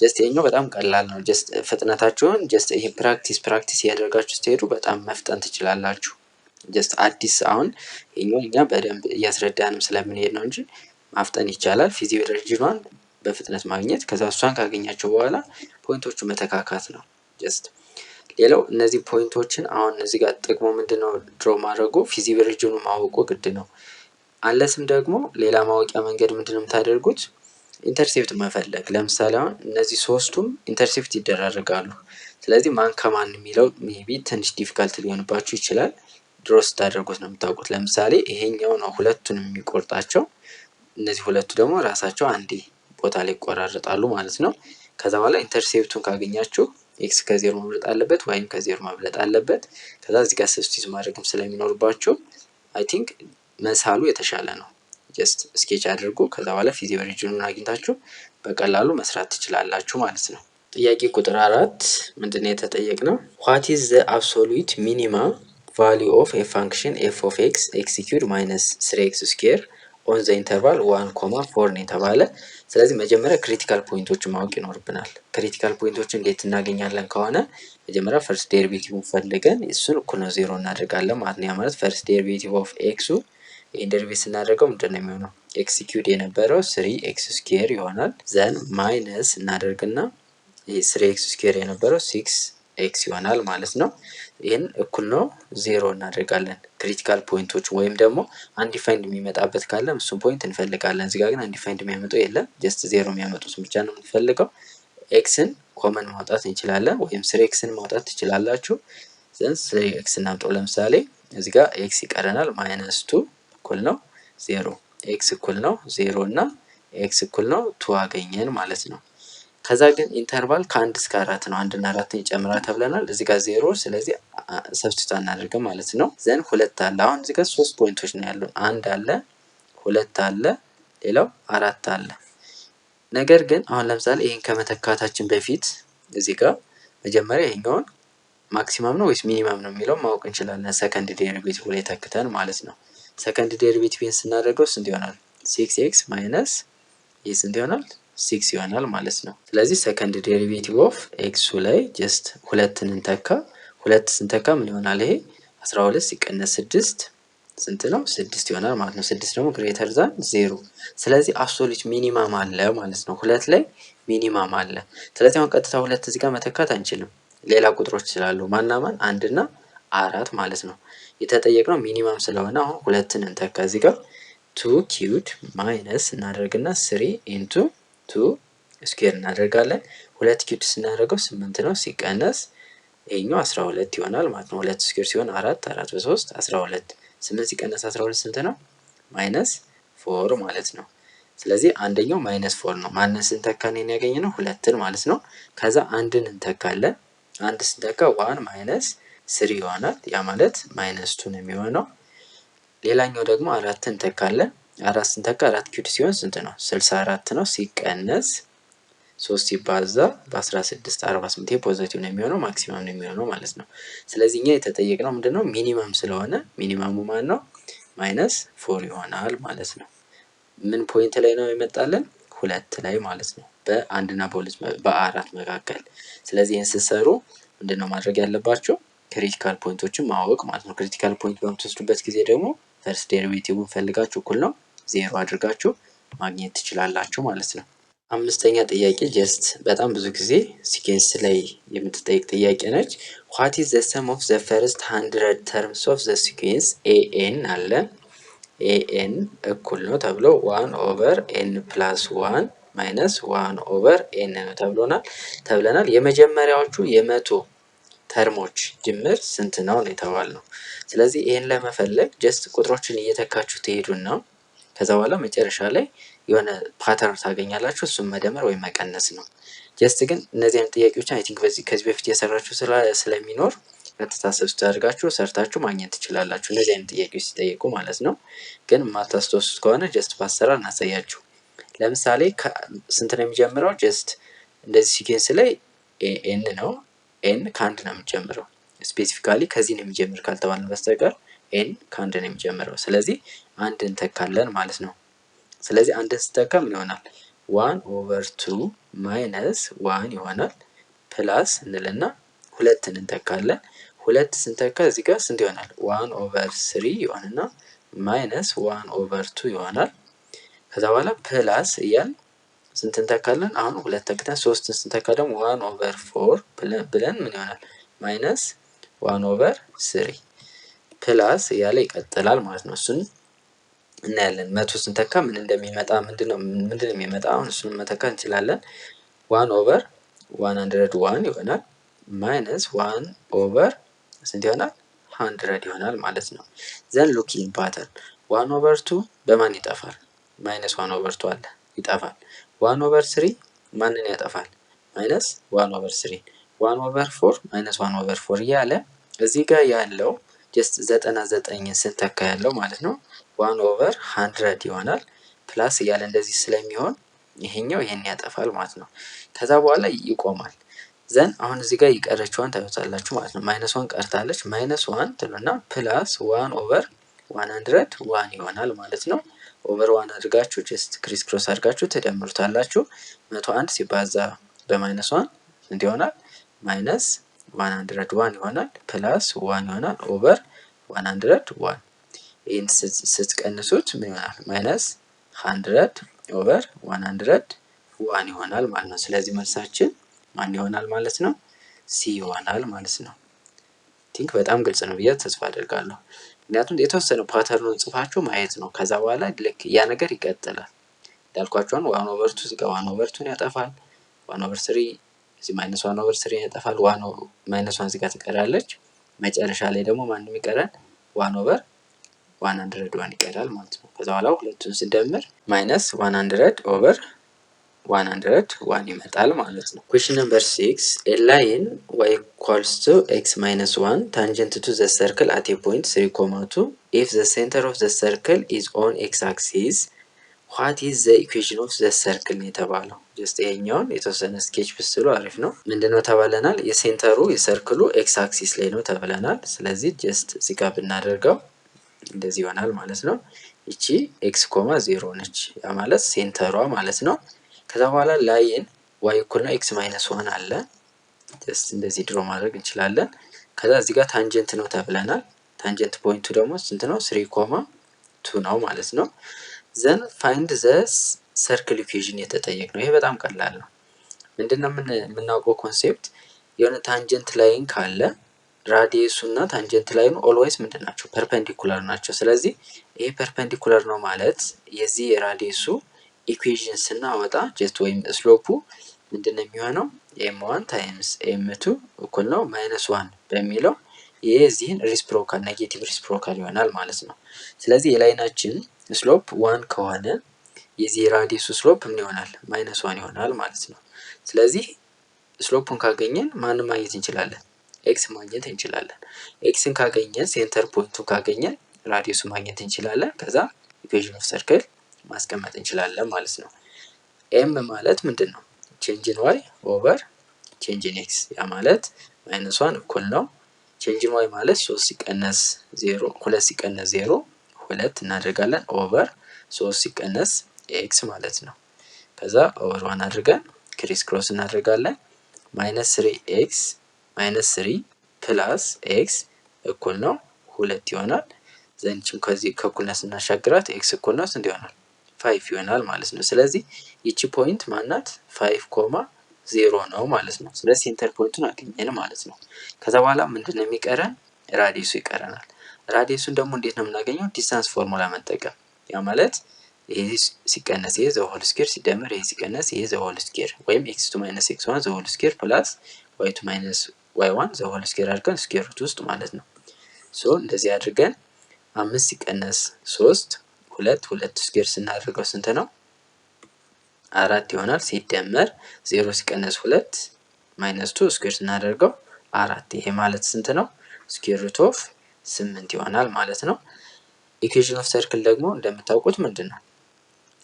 ጀስት ይሄኛው በጣም ቀላል ነው። ጀስት ፍጥነታችሁን ጀስት ይሄ ፕራክቲስ ያደርጋችሁ ስትሄዱ በጣም መፍጠን ትችላላችሁ። ጀስት አዲስ አሁን ይሄኛው እኛ በደንብ እያስረዳንም ስለምንሄድ ነው እንጂ ማፍጠን ይቻላል። ፊዚዮሎጂዋን በፍጥነት ማግኘት ከዛ እሷን ካገኛችሁ በኋላ ፖይንቶቹ መተካካት ነው። ጀስት ሌላው እነዚህ ፖይንቶችን አሁን እዚህ ጋር ጥቅሙ ምንድነው? ድሮ ማድረጉ ፊዚዮሎጂውን ማወቁ ግድ ነው። አለስም ደግሞ ሌላ ማወቂያ መንገድ ምንድነው የምታደርጉት? ኢንተርሴፕት መፈለግ። ለምሳሌ አሁን እነዚህ ሶስቱም ኢንተርሴፕት ይደራረጋሉ። ስለዚህ ማን ከማን የሚለው ሜቢ ትንሽ ዲፊካልት ሊሆንባችሁ ይችላል። ድሮ ስታደርጉት ነው የምታውቁት። ለምሳሌ ይሄኛው ነው ሁለቱንም የሚቆርጣቸው። እነዚህ ሁለቱ ደግሞ ራሳቸው አንዴ ቦታ ላይ ይቆራረጣሉ ማለት ነው። ከዛ በኋላ ኢንተርሴፕቱን ካገኛችሁ ኤክስ ከዜሮ መብለጥ አለበት ወይም ከዜሮ መብለጥ አለበት። ከዛ እዚህ ጋር ሰብስቲት ማድረግም ስለሚኖርባችሁ አይ ቲንክ መሳሉ የተሻለ ነው። ጀስት ስኬች አድርጉ። ከዛ በኋላ ፊዚዮሎጂውን አግኝታችሁ በቀላሉ መስራት ትችላላችሁ ማለት ነው። ጥያቄ ቁጥር 4 ምንድነው የተጠየቅነው? ዋት ኢዝ ዘ አብሶሉት ሚኒመም ቫልዩ ኦፍ ኤ ፋንክሽን ኤፍ ኦፍ ኤክስ ኤክስኪዩድ ማይነስ 3x ስኩዌር ኦን ዘ ኢንተርቫል 1,4 ነው የተባለ። ስለዚህ መጀመሪያ ክሪቲካል ፖይንቶችን ማወቅ ይኖርብናል። ክሪቲካል ፖይንቶችን እንዴት እናገኛለን ከሆነ መጀመሪያ ፈርስት ዴሪቬቲቭን ፈልገን እሱን እኩል ነው 0 እናደርጋለን ማለት ነው። ያ ማለት ፈርስት ዴሪቬቲቭ ኦፍ ኤክሱ ይሄን ዴሪቬቲቭ ስናደርገው ምንድን ነው የሚሆነው? ኤክስኪዩድ የነበረው 3x ስኩዌር ይሆናል። ዘን ማይነስ እናደርግና ይሄ 3x ስኩዌር የነበረው 6x ይሆናል ማለት ነው። ይህን እኩል ነው 0 እናደርጋለን። ክሪቲካል ፖይንቶች ወይም ደግሞ አንዲፋይንድ የሚመጣበት ካለ እሱን ፖይንት እንፈልጋለን። እዚህ ጋር ግን አንዲፋይንድ የሚያመጡ የለም። ጀስት 0 የሚያመጡትን ብቻ ነው የምንፈልገው። ኤክስን ኮመን ማውጣት እንችላለን ወይም 3xን ማውጣት ትችላላችሁ። ዘን 3x እናምጣው። ለምሳሌ እዚህ ጋር ኤክስ ይቀረናል። -2 እኩል ነው 0 ኤክስ እኩል ነው 0 እና ኤክስ እኩል ነው 2 አገኘን ማለት ነው። ከዛ ግን ኢንተርቫል ከ1 እስከ 4 ነው። 1 እና 4 ይጨምራል ተብለናል። እዚህ ጋር 0 ስለዚህ ሰብስቲቱት እናደርገው ማለት ነው። ዘን 2 አለ። አሁን እዚህ ጋር 3 ፖይንቶች ነው ያሉን። 1 አለ፣ 2 አለ፣ ሌላው 4 አለ። ነገር ግን አሁን ለምሳሌ ይሄን ከመተካታችን በፊት እዚህ ጋር መጀመሪያ ይሄኛውን ማክሲማም ነው ወይስ ሚኒማም ነው የሚለው ማወቅ እንችላለን። ሰከንድ ዴሪቬቲቭ ላይ ተክተን ማለት ነው። ሰከንድ ዴሪቬቲቭን ስናደርገው ስንት ይሆናል? 6x ማይነስ ይህ ስንት ይሆናል? 6 ይሆናል ማለት ነው። ስለዚህ ሰከንድ ዴሪቬቲቭ ኦፍ ኤክሱ ላይ ጀስት 2ን እንተካ። 2 ስንተካ ምን ይሆናል? ይሄ 12 ሲቀነስ 6 ስንት ነው? 6 ይሆናል ማለት ነው። 6 ደግሞ ግሬተር ዛን 0። ስለዚህ አብሶሉት ሚኒማም አለ ማለት ነው። 2 ላይ ሚኒማም አለ። ስለዚህ አሁን ቀጥታ 2 እዚህ ጋር መተካት አንችልም። ሌላ ቁጥሮች ስላሉ ማናማን 1 እና 4 ማለት ነው። የተጠየቅነው ሚኒመም ስለሆነ አሁን ሁለትን እንተካ እዚህ ጋር 2 ኪዩድ ማይነስ እናደርግና 3 ኢንቱ 2 ስኩዌር እናደርጋለን። 2 ኪዩድ ስናደርገው 8 ነው ሲቀነስ ይሄኛው 12 ይሆናል ማለት ነው። 2 ስኩዌር ሲሆን 4 4 በ3 12 8 ሲቀነስ 12 ስንት ነው? ማይነስ 4 ማለት ነው። ስለዚህ አንደኛው ማይነስ 4 ነው። ማንን ስንተካ ነው ያገኘነው? ሁለትን ማለት ነው። ከዛ አንድን እንተካለን። አንድ ስንተካ 1 ማይነስ 3 ይሆናል። ያ ማለት ማይነስ 2 ነው የሚሆነው። ሌላኛው ደግሞ አራትን እንተካለን። አራት ስንተካ 4 ኪዩድ ሲሆን ስንት ነው? 64 ነው ሲቀነስ 3 ሲባዛ በ16 48 ፖዚቲቭ ነው የሚሆነው፣ ማክሲመም ነው የሚሆነው ማለት ነው። ስለዚህ እኛ የተጠየቅነው ምንድነው? ሚኒመም ስለሆነ ሚኒመሙ ማን ነው? ማይነስ 4 ይሆናል ማለት ነው። ምን ፖይንት ላይ ነው የመጣለን? ሁለት ላይ ማለት ነው። በአንድና በአራት መካከል። ስለዚህ ይህን ስትሰሩ ምንድነው ማድረግ ያለባቸው? ክሪቲካል ፖይንቶችን ማወቅ ማለት ነው። ክሪቲካል ፖይንት በምትወስዱበት ጊዜ ደግሞ ፈርስት ዴሪቬቲቭን ፈልጋችሁ እኩል ነው 0 አድርጋችሁ ማግኘት ትችላላችሁ ማለት ነው። አምስተኛ ጥያቄ ጀስት በጣም ብዙ ጊዜ ሲኬንስ ላይ የምትጠይቅ ጥያቄ ነች። ዋት ኢዝ ዘ ሰም ኦፍ ዘ ፈርስት 100 ተርምስ ኦፍ ዘ ሲኬንስ ኤኤን አለ። ኤኤን እኩል ነው ተብሎ 1 ኦቨር ኤን ፕላስ 1 ማይነስ 1 ኦቨር ኤን ነው ተብለናል። የመጀመሪያዎቹ የመቶ ተርሞች ድምር ስንት ነው የተባልነው። ስለዚህ ይሄን ለመፈለግ ጀስት ቁጥሮችን እየተካችሁ ትሄዱና ከዛ በኋላ መጨረሻ ላይ የሆነ ፓተርን ታገኛላችሁ። እሱም መደመር ወይም መቀነስ ነው። ጀስት ግን እነዚህ አይነት ጥያቄዎችን አይ ቲንክ ከዚህ በፊት የሰራችሁ ስለሚኖር ቀጥታ ሰብስት አድርጋችሁ ሰርታችሁ ማግኘት ትችላላችሁ። እነዚህ አይነት ጥያቄዎች ሲጠየቁ ማለት ነው። ግን ማታስተውሱት ከሆነ ጀስት በአሰራር እናሳያችሁ። ለምሳሌ ስንት ነው የሚጀምረው? ጀስት እንደዚህ ሲኬንስ ላይ ኤን ነው። ኤን ከአንድ ነው የሚጀምረው። ስፔሲፊካሊ ከዚህ ነው የሚጀምር ካልተባልን በስተቀር ኤን ከአንድ ነው የሚጀምረው። ስለዚህ አንድ እንተካለን ማለት ነው። ስለዚህ አንድን ስተካ ምን ይሆናል? 1 ኦቨር 2 ማይነስ 1 ይሆናል። ፕላስ እንልና ሁለትን እንተካለን። ሁለት ስንተካ እዚህ ጋር ስንት ይሆናል? 1 ኦቨር 3 ይሆንና ማይነስ 1 ኦቨር 2 ይሆናል። ከዛ በኋላ ፕላስ እያል ስንት እንተካለን? አሁን ሁለት ተክተን ሶስትን ስንተካ ደግሞ 1 ኦቨር 4 ብለን ምን ይሆናል? ማይነስ 1 ኦቨር 3 ፕላስ እያለ ይቀጥላል ማለት ነው። እሱን እናያለን። መቶ ስንተካ ምን እንደሚመጣ ምንድነው የሚመጣ? አሁን እሱን መተካ እንችላለን። 1 ኦቨር 101 ይሆናል ማይነስ 1 ኦቨር ስንት ይሆናል? 100 ይሆናል ማለት ነው። ዘን ሉኪንግ ፓተርን 1 ኦቨር 2 በማን ይጠፋል? ማይነስ 1 ኦቨር 2 አለ ይጠፋል። 1 ኦቨር 3 ማንን ያጠፋል? ማይነስ 1 ኦቨር 3 1 ኦቨር 4 ማይነስ 1 ኦቨር 4 እያለ እዚህ ጋር ያለው ጀስት 99ን ስንተካ ያለው ማለት ነው 1 ኦቨር 100 ይሆናል። ፕላስ እያለ እንደዚህ ስለሚሆን ይሄኛው ይሄን ያጠፋል ማለት ነው። ከዛ በኋላ ይቆማል። ዘን አሁን እዚህ ጋር ይቀረችዋን ታዩታላችሁ ማለት ነው። ማይነስ 1 ቀርታለች። ማይነስ 1 ትሉና ፕላስ 1 ኦቨር 101 ይሆናል ማለት ነው። ኦቨር 1 አድርጋችሁ ጀስት ክሪስ ክሮስ አድርጋችሁ ተደምሩታላችሁ። 101 ሲባዛ በማይነስ 1 እንት ይሆናል? ማይነስ 101 ይሆናል ፕላስ 1 ይሆናል ኦቨር 101። ይህን ስትቀንሱት ምን ይሆናል? ማይነስ 100 ኦቨር 101 ይሆናል ማለት ነው። ስለዚህ መልሳችን ማን ይሆናል ማለት ነው? ሲ ይሆናል ማለት ነው። ቲንክ በጣም ግልጽ ነው ብዬ ተስፋ አደርጋለሁ። ምክንያቱም የተወሰነ ፓተርኑን ጽፋችሁ ማየት ነው። ከዛ በኋላ ልክ ያ ነገር ይቀጥላል። እንዳልኳችሁን 1 ኦቨር 2 እዚህ ጋር 1 ኦቨር 2 ያጠፋል። 1 ኦቨር 3 እዚህ ማይነስ 1 ኦቨር 3 ያጠፋል። ማይነስ 1 እዚህ ጋር ትቀራለች። መጨረሻ ላይ ደግሞ ማንም ይቀራል? 1 ኦቨር 101 ይቀራል ማለት ነው። ከዛ በኋላ ሁለቱን ስንደምር ማይነስ 100 ኦቨር 101 ይመጣል ማለት ነው። ኩዌስችን ነምበር 6 a line y equals to x minus 1 tangent to the circle at a point 3,2 if the center of the circle is on x axis what is the equation of the circle የተባለው። ጀስት ይሄኛውን የተወሰነ ስኬች ብስሉ አሪፍ ነው። ምንድነው ተባለናል? የሴንተሩ የሰርክሉ ኤክስ አክሲስ ላይ ነው ተብለናል። ስለዚህ ጀስት እዚህ ጋር ብናደርገው እንደዚህ ይሆናል ማለት ነው። እቺ ኤክስ ኮማ 0 ነች። ያ ማለት ሴንተሯ ማለት ነው። ከዛ በኋላ ላይን y እኩል ነው x ማይነስ 1 አለ። ጀስት እንደዚህ ድሮ ማድረግ እንችላለን። ከዛ እዚህ ጋር ታንጀንት ነው ተብለናል። ታንጀንት ፖይንቱ ደግሞ ስንት ነው? 3,2 ነው ማለት ነው። ዘን ፋይንድ ዘ ሰርክል ኢኩዌሽን የተጠየቅ ነው። ይሄ በጣም ቀላል ነው። ምንድነው የምናውቀው ኮንሴፕት የሆነ ታንጀንት ላይን ካለ ራዲየሱና ታንጀንት ላይኑ ኦልዌይስ ምንድናቸው? ፐርፔንዲኩላር ናቸው። ስለዚህ ይሄ ፐርፔንዲኩላር ነው ማለት የዚህ የራዲየሱ ኢኩዌሽን ስናወጣ ጀስት ወይም ስሎፑ ምንድነው የሚሆነው? m1 ታይምስ m2 እኩል ነው -1 በሚለው የዚህን ሪስፕሮካል ኔጌቲቭ ሪስፕሮካል ይሆናል ማለት ነው። ስለዚህ የላይናችን ስሎፕ 1 ከሆነ የዚህ ራዲየሱ ስሎፕ ምን ይሆናል? -1 ይሆናል ማለት ነው። ስለዚህ ስሎፑን ካገኘን ማንን ማግኘት እንችላለን? ኤክስ ማግኘት እንችላለን። ኤክስን ካገኘን ሴንተር ፖይንቱን ካገኘን ራዲየሱ ማግኘት እንችላለን። ከዛ ኢኩዌሽን ኦፍ ሰርክል ማስቀመጥ እንችላለን ማለት ነው። ኤም ማለት ምንድን ነው? ቼንጅን ዋይ ኦቨር ቼንጅን ኤክስ፣ ያ ማለት -1 እኩል ነው ቼንጅን ዋይ ማለት 3 ሲቀነስ 0 2 ሲቀነስ 0 2 እናደርጋለን ኦቨር 3 ሲቀነስ ኤክስ ማለት ነው። ከዛ ኦቨር 1 አድርገን ክሪስ ክሮስ እናደርጋለን -3x -3 ፕላስ ኤክስ እኩል ነው 2 ይሆናል። ዘንችን ከዚህ ከእኩልነት ስናሻግራት ኤክስ እኩል ነው ስንት ይሆናል? 5 ይሆናል ማለት ነው። ስለዚህ ይቺ ፖይንት ማናት? 5,0 ነው ማለት ነው። ስለዚህ ሴንተር ፖይንቱን አገኘን ማለት ነው። ከዛ በኋላ ምንድነው የሚቀረን? ራዲየሱ ይቀረናል። ራዲየሱን ደግሞ እንዴት ነው የምናገኘው? ዲስታንስ ፎርሙላ መጠቀም። ያ ማለት ይሄ ሲቀነስ ይሄ ዘ ሆል ስኩዌር ሲደመር ይሄ ሲቀነስ ይሄ ዘ ሆል ስኩዌር ወይም x2 - x1 ዘ ሆል ስኩዌር ፕላስ y2 - y1 ዘ ሆል ስኩዌር አድርገን ስኩዌር ሩት ውስጥ ማለት ነው። ሶ እንደዚህ አድርገን 5 ሲቀነስ 3 2 2 ስኩዌር ስናደርገው ስንት ነው? 4 ይሆናል። ሲደመር 0 ሲቀነስ 2 -2 ስኩዌር ስናደርገው 4 ይሄ ማለት ስንት ነው? ስኩዌር ሩት ኦፍ 8 ይሆናል ማለት ነው። ኢኩዌሽን ኦፍ ሰርክል ደግሞ እንደምታውቁት ምንድነው?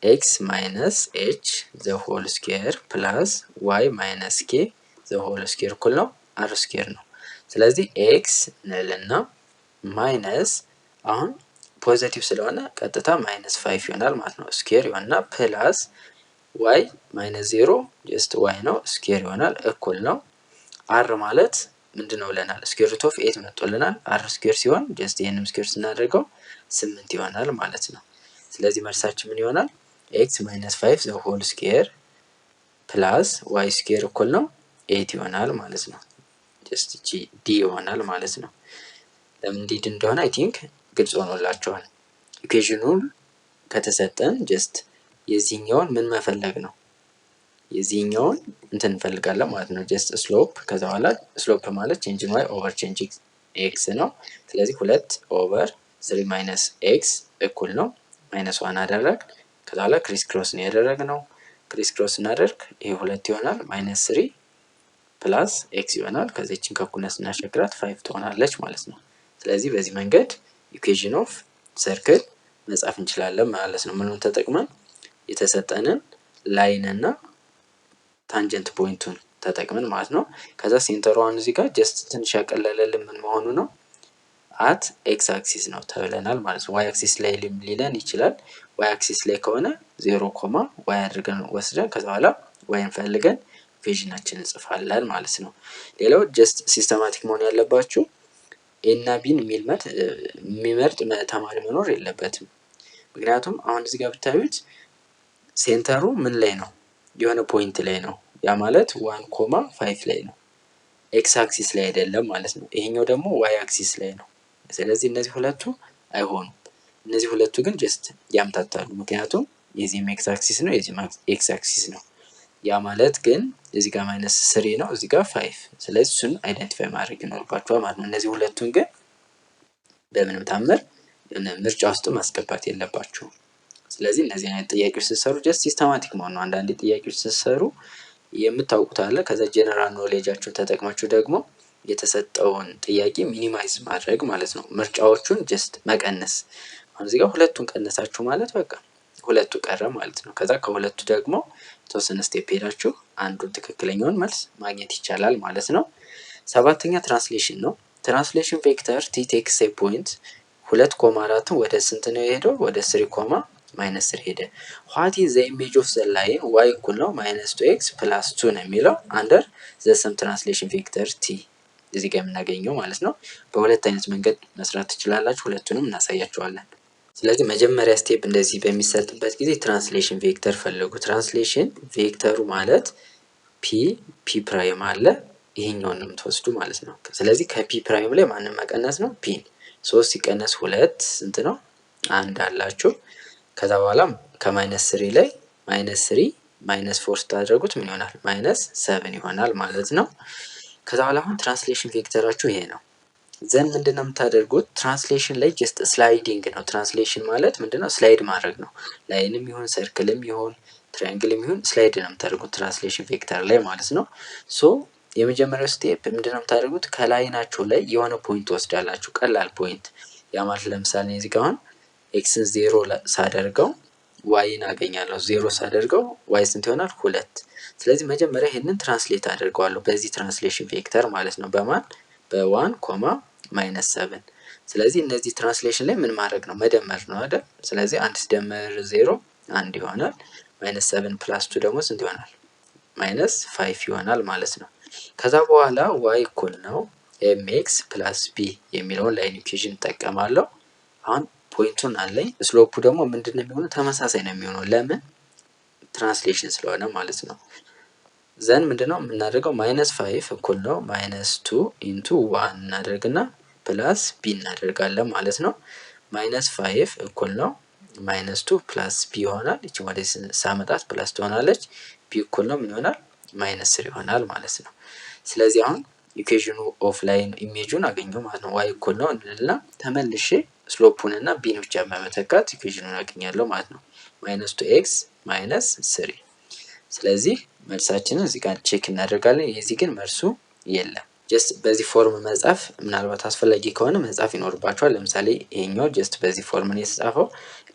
x ማይነስ h ዘ ሆል ስኩዌር ፕላስ y ማይነስ k ዘ ሆል ስኩዌር እኩል ነው r ስኩዌር ነው። ስለዚህ x እንልና ማይነስ አሁን ፖዚቲቭ ስለሆነ ቀጥታ -5 ይሆናል ማለት ነው። ስኩዌር ይሆንና ፕላስ y -0 ጀስት y ነው ስኩዌር ይሆናል እኩል ነው r ማለት ምንድነው ብለናል? ስኩዌር ሩት ኦፍ 8 መጥቶልናል። r ስኩዌር ሲሆን ጀስት ይሄንም ስኩዌር ስናደርገው 8 ይሆናል ማለት ነው። ስለዚህ መልሳችን ምን ይሆናል? x -5 ዘ ሆል ስኩዌር ፕላስ y ስኩዌር እኩል ነው 8 ይሆናል ማለት ነው። ጀስት እቺ ዲ ይሆናል ማለት ነው። ለምን ዲ እንደሆነ አይ ቲንክ ግልጽ ሆኖላችኋል። ኢኩዌሽኑን ከተሰጠን ጀስት የዚህኛውን ምን መፈለግ ነው? የዚህኛውን እንትን እንፈልጋለን ማለት ነው። ጀስት ስሎፕ ከዛ በኋላ ስሎፕ ማለት ቼንጅን ዋይ ኦቨር ቼንጅ ኤክስ ነው። ስለዚህ 2 ኦቨር 3 ማይነስ ኤክስ እኩል ነው -1 አደረግ። ከዛ በኋላ ክሪስ ክሮስ ነው ያደረግነው። ክሪስ ክሮስ እናደርግ ይሄ 2 ይሆናል -3 ፕላስ ኤክስ ይሆናል። ከዚህችን ከእኩልነት ስናሸግራት 5 ትሆናለች ማለት ነው። ስለዚህ በዚህ መንገድ ኢኩዌሽን ኦፍ ሰርክል መጻፍ እንችላለን ማለት ነው። ምኑን ተጠቅመን? የተሰጠንን ላይን እና ታንጀንት ፖይንቱን ተጠቅመን ማለት ነው። ከዛ ሴንተሯን እዚህ ጋር ጀስት ትንሽ ያቀለለልን ምን መሆኑ ነው? አት ኤክስ አክሲስ ነው ተብለናል ማለት ነው። ዋይ አክሲስ ላይ ሊለን ይችላል። ዋይ አክሲስ ላይ ከሆነ 0 ዋይ አድርገን ወስደን ከዛ በኋላ ዋይን ፈልገን ኢኩዌሽናችንን እንጽፋለን ማለት ነው። ሌላው ጀስት ሲስተማቲክ መሆን ያለባችሁ ኤ እና ቢን የሚመርጥ ተማሪ መኖር የለበትም። ምክንያቱም አሁን እዚህ ጋር ብታዩት ሴንተሩ ምን ላይ ነው? የሆነ ፖይንት ላይ ነው። ያ ማለት 1,5 ላይ ነው። ኤክስ አክሲስ ላይ አይደለም ማለት ነው። ይሄኛው ደግሞ ዋይ አክሲስ ላይ ነው። ስለዚህ እነዚህ ሁለቱ አይሆኑም። እነዚህ ሁለቱ ግን ጀስት ያምታታሉ። ምክንያቱም የዚህም ኤክስ አክሲስ ነው፣ የዚህም ኤክስ አክሲስ ነው። ያ ማለት ግን እዚህ ጋር -3 ነው፣ እዚህ ጋር 5። ስለዚህ እሱን አይደንቲፋይ ማድረግ ይኖርባችኋል ማለት ነው። እነዚህ ሁለቱን ግን በምንም ታምር ምርጫ ውስጥ ማስገባት የለባችሁም። ስለዚህ እነዚህ አይነት ጥያቄዎች ስትሰሩ ጀስት ሲስተማቲክ መሆን ነው። አንዳንድ ጥያቄዎች ስትሰሩ የምታውቁት አለ። ከዛ ጀነራል ኖሌጃችሁን ተጠቅማችሁ ደግሞ የተሰጠውን ጥያቄ ሚኒማይዝ ማድረግ ማለት ነው። ምርጫዎቹን ጀስት መቀነስ። አሁን እዚህ ጋር ሁለቱን ቀነሳችሁ ማለት በቃ ሁለቱ ቀረ ማለት ነው። ከዛ ከሁለቱ ደግሞ የተወሰነ ስቴፕ ሄዳችሁ አንዱን ትክክለኛውን መልስ ማግኘት ይቻላል ማለት ነው። 7ኛ ትራንስሌሽን ነው። ትራንስሌሽን ቬክተር ቲ ቴክስ ኤ ፖይንት 2,4 ወደ ስንት ነው የሄደው? ወደ 3,-3 ሄደ። ዋት ኢዝ ዘ ኢሜጅ ኦፍ ዘ ላይን ዋይ እኩል ነው -2x + 2 ነው የሚለው አንደር ዘ ሰም ትራንስሌሽን ቬክተር ቲ እዚህ ጋር የምናገኘው ማለት ነው። በሁለት አይነት መንገድ መስራት ትችላላችሁ። ሁለቱንም እናሳያችኋለን። ስለዚህ መጀመሪያ ስቴፕ እንደዚህ በሚሰጥበት ጊዜ ትራንስሌሽን ቬክተር ፈልጉ። ትራንስሌሽን ቬክተሩ ማለት ፒ ፕራይም አለ ይሄኛውን ነው የምትወስዱ ማለት ነው። ስለዚህ ከፒ ፕራይም ላይ ማንን መቀነስ ነው? ፒን። 3 ሲቀነስ 2 ስንት ነው? 1 አላችሁ። ከዛ በኋላ ከማይነስ 3 ላይ ማይነስ 3 ማይነስ 4 ስታደርጉት ምን ይሆናል? ማይነስ 7 ይሆናል ማለት ነው። ከዛ በኋላ አሁን ትራንስሌሽን ቬክተራችሁ ይሄ ነው። ዘን ምንድነው የምታደርጉት? ትራንስሌሽን ላይ ጀስት ስላይዲንግ ነው። ትራንስሌሽን ማለት ምንድነው? ስላይድ ማድረግ ነው። ላይንም ይሁን ሰርክልም ይሁን ትራያንግልም ይሁን ስላይድ ነው የምታደርጉት ትራንስሌሽን ቬክተር ላይ ማለት ነው። ሶ የመጀመሪያው ስቴፕ ምንድነው የምታደርጉት? ከላይናችሁ ላይ የሆነ ፖይንት ወስዳላችሁ፣ ቀላል ፖይንት። ያ ማለት ለምሳሌ እዚህ ጋር አሁን ኤክስን 0 ሳደርገው ዋይን አገኛለሁ። 0 ሳደርገው ዋይ ስንት ይሆናል? 2። ስለዚህ መጀመሪያ ይሄንን ትራንስሌት አደርገዋለሁ በዚህ ትራንስሌሽን ቬክተር ማለት ነው። በማን? በ1 ኮማ ማይነስ 7። ስለዚህ እነዚህ ትራንስሌሽን ላይ ምን ማድረግ ነው? መደመር ነው አይደል? ስለዚህ 1 ሲደመር 0 1 ይሆናል። ማይነስ 7 ፕላስ 2 ደግሞ ስንት ይሆናል? ማይነስ 5 ይሆናል ማለት ነው። ከዛ በኋላ ዋይ እኩል ነው ኤምኤክስ ፕላስ ቢ የሚለውን ላይን ኢኩዌሽን እጠቀማለሁ። አሁን ፖይንቱን አለኝ። ስሎፑ ደግሞ ምንድነው የሚሆነው? ተመሳሳይ ነው የሚሆነው። ለምን? ትራንስሌሽን ስለሆነ ማለት ነው። ዘን ምንድነው የምናደርገው? ማይነስ 5 እኩል ነው ማይነስ 2 ኢንቱ 1 እናደርግና ፕላስ ቢ እናደርጋለን ማለት ነው። ማይነስ 5 እኩል ነው ማይነስ 2 ፕላስ ቢ ይሆናል። እቺ ወደ ሳመጣት ፕላስ ትሆናለች። ቢ እኩል ነው ምን ይሆናል? ማይነስ 3 ይሆናል ማለት ነው። ስለዚህ አሁን ኢኩዌሽኑ ኦፍ ላይን ኢሜጁን አገኘው ማለት ነው። ዋይ እኩል ነው እንልና ተመልሼ ስሎፑን እና ቢን ብቻ በመተካት ኢኩዌሽኑን አገኛለሁ ማለት ነው። ማይነስ 2x ማይነስ 3። ስለዚህ መልሳችንን እዚህ ጋር ቼክ እናደርጋለን። የዚህ ግን መልሱ የለም። ጀስት በዚህ ፎርም መጻፍ ምናልባት አስፈላጊ ከሆነ መጻፍ ይኖርባቸዋል። ለምሳሌ ይሄኛው ጀስት በዚህ ፎርም ነው የተጻፈው።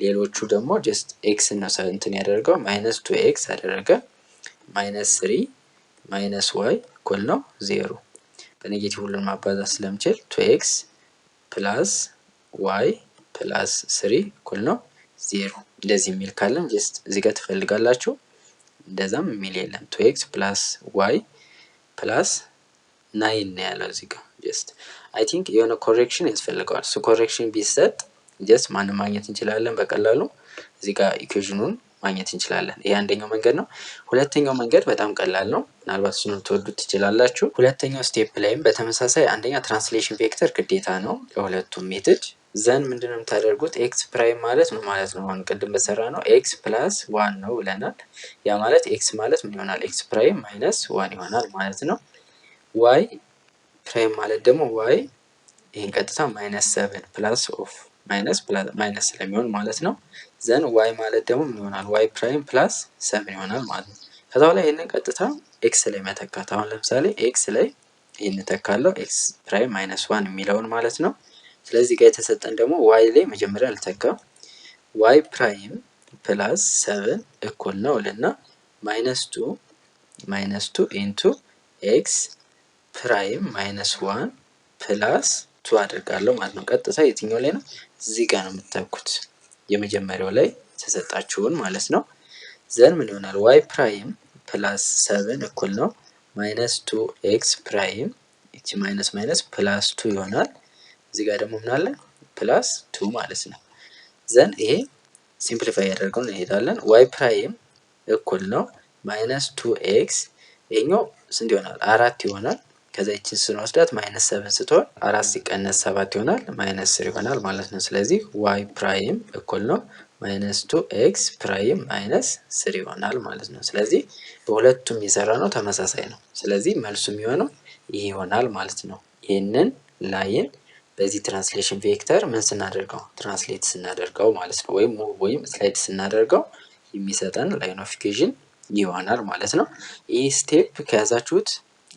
ሌሎቹ ደግሞ ጀስት ኤክስ ነው እንትን ያደርገው ማይነስ 2x አደረገ። ማይነስ 3 ማይነስ ዋይ እኩል ነው 0። በኔጌቲቭ ሁሉን ማባዛት ስለምችል 2x ፕላስ ዋይ ፕላስ 3 እኩል ነው 0። እንደዚህ የሚል ካለም ጀስት እዚህ ጋር ትፈልጋላችሁ። እንደዛም የሚል የለም። 2x ፕላስ ዋይ ፕላስ 9 ነው ያለው እዚህ ጋር። ጀስት አይ ቲንክ የሆነ ኮሬክሽን ያስፈልገዋል። እሱ ኮሬክሽን ቢሰጥ ጀስት ማንን ማግኘት እንችላለን? በቀላሉ እዚህ ጋር ኢኩዌሽኑን ማግኘት እንችላለን። ይሄ አንደኛው መንገድ ነው። ሁለተኛው መንገድ በጣም ቀላል ነው። ምናልባት እሱን ትወዱት ትችላላችሁ። ሁለተኛው ስቴፕ ላይም በተመሳሳይ አንደኛ ትራንስሌሽን ቬክተር ግዴታ ነው ለሁለቱም ሜትድ። ዘን ምንድነው የምታደርጉት? ኤክስ ፕራይም ማለት ምን ማለት ነው? አሁን ቅድም በሰራ ነው ኤክስ ፕላስ 1 ነው ብለናል። ያ ማለት ኤክስ ማለት ምን ይሆናል? ኤክስ ፕራይም ማይነስ 1 ይሆናል ማለት ነው። ዋይ ፕራይም ማለት ደግሞ ዋይ ይሄን ቀጥታ ማይነስ 7 ፕላስ ኦፍ ማይነስ ስለሚሆን ማለት ነው። ዘን ዋይ ማለት ደግሞ ምን ይሆናል? ዋይ ፕራይም ፕላስ 7 ይሆናል ማለት ነው። ከዛ በኋላ ይሄንን ቀጥታ ኤክስ ላይ መተካት። አሁን ለምሳሌ ኤክስ ላይ ይሄን ተካለው ኤክስ ፕራይም ማይነስ 1 የሚለውን ማለት ነው። ስለዚህ ጋር የተሰጠን ደግሞ ዋይ ላይ መጀመሪያ ልተካ። ዋይ ፕራይም ፕላስ 7 እኩል ነው ልና ማይነስ 2 ኢንቱ ኤክስ ፕራይም ማይነስ 1 ፕላስ 2 አድርጋለሁ ማለት ነው። ቀጥታ የትኛው ላይ ነው? እዚህ ጋር ነው የምታውቁት የመጀመሪያው ላይ ተሰጣችሁን ማለት ነው። ዘን ምን ይሆናል? ዋይ ፕራይም ፕላስ 7 እኩል ነው ማይነስ 2x ፕራይም እቺ ማይነስ ፕላስ 2 ይሆናል። እዚህ ጋር ደግሞ ምን አለ? ፕላስ 2 ማለት ነው። ዘን ይሄ ሲምፕሊፋይ ያደርገው እንሄዳለን። ዋይ ፕራይም እኩል ነው ማይነስ 2x ይሄኛው ስንት ይሆናል? 4 ይሆናል። ከዛ ይችን ስንወስዳት ማይነስ 7 ስትሆን 4 ሲቀነስ 7 ይሆናል ማይነስ 3 ይሆናል ማለት ነው። ስለዚህ ዋይ ፕራይም እኩል ነው ማይነስ 2x ፕራይም ማይነስ 3 ይሆናል ማለት ነው። ስለዚህ በሁለቱም የሰራ ነው ተመሳሳይ ነው። ስለዚህ መልሱ የሚሆነው ይሄ ይሆናል ማለት ነው። ይሄንን ላይን በዚህ ትራንስሌሽን ቬክተር ምን ስናደርገው? ትራንስሌት ስናደርገው ማለት ነው። ወይም ስላይድ ስናደርገው የሚሰጠን ላይን ኦፍ ኢኩዌሽን ይሆናል ማለት ነው። ይህ ስቴፕ ከያዛችሁት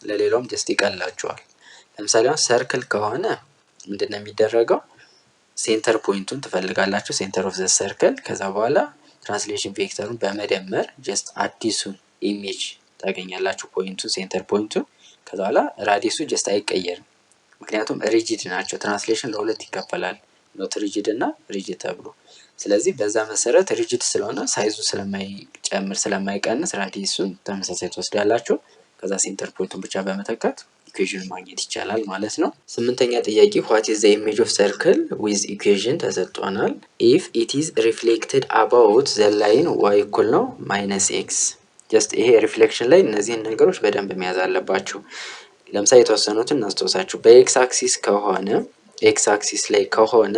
ለሌላውም ጀስት ይቀላችኋል። ለምሳሌ አሁን ሰርክል ከሆነ ምንድነው የሚደረገው? ሴንተር ፖይንቱን ትፈልጋላችሁ፣ ሴንተር ኦፍ ዘ ሰርክል። ከዛ በኋላ ትራንስሌሽን ቬክተሩን በመደመር ጀስት አዲሱን ኢሜጅ ታገኛላችሁ፣ ፖይንቱን ሴንተር ፖይንቱን። ከዛ በኋላ ራዲየሱ ጀስት አይቀየርም፣ ምክንያቱም ሪጂድ ናቸው። ትራንስሌሽን ለሁለት ይከፈላል፣ ኖት ሪጂድ እና ሪጂድ ተብሎ። ስለዚህ በዛ መሰረት ሪጂድ ስለሆነ ሳይዙ ስለማይጨምር ስለማይቀንስ ራዲየሱን ተመሳሳይ ትወስዳላችሁ። ከዛ ሴንተር ፖይንቱን ብቻ በመተካት ኢኩዌሽን ማግኘት ይቻላል ማለት ነው። ስምንተኛ ጥያቄ what is the image of circle with equation ተሰጥቷናል። if it is reflected about the line y እኩል ነው minus x ጀስት ይሄ ሪፍሌክሽን ላይ እነዚህን ነገሮች በደንብ መያዝ አለባችሁ። ለምሳሌ የተወሰኑትን እናስታውሳችሁ። በኤክስ አክሲስ ከሆነ ኤክስ አክሲስ ላይ ከሆነ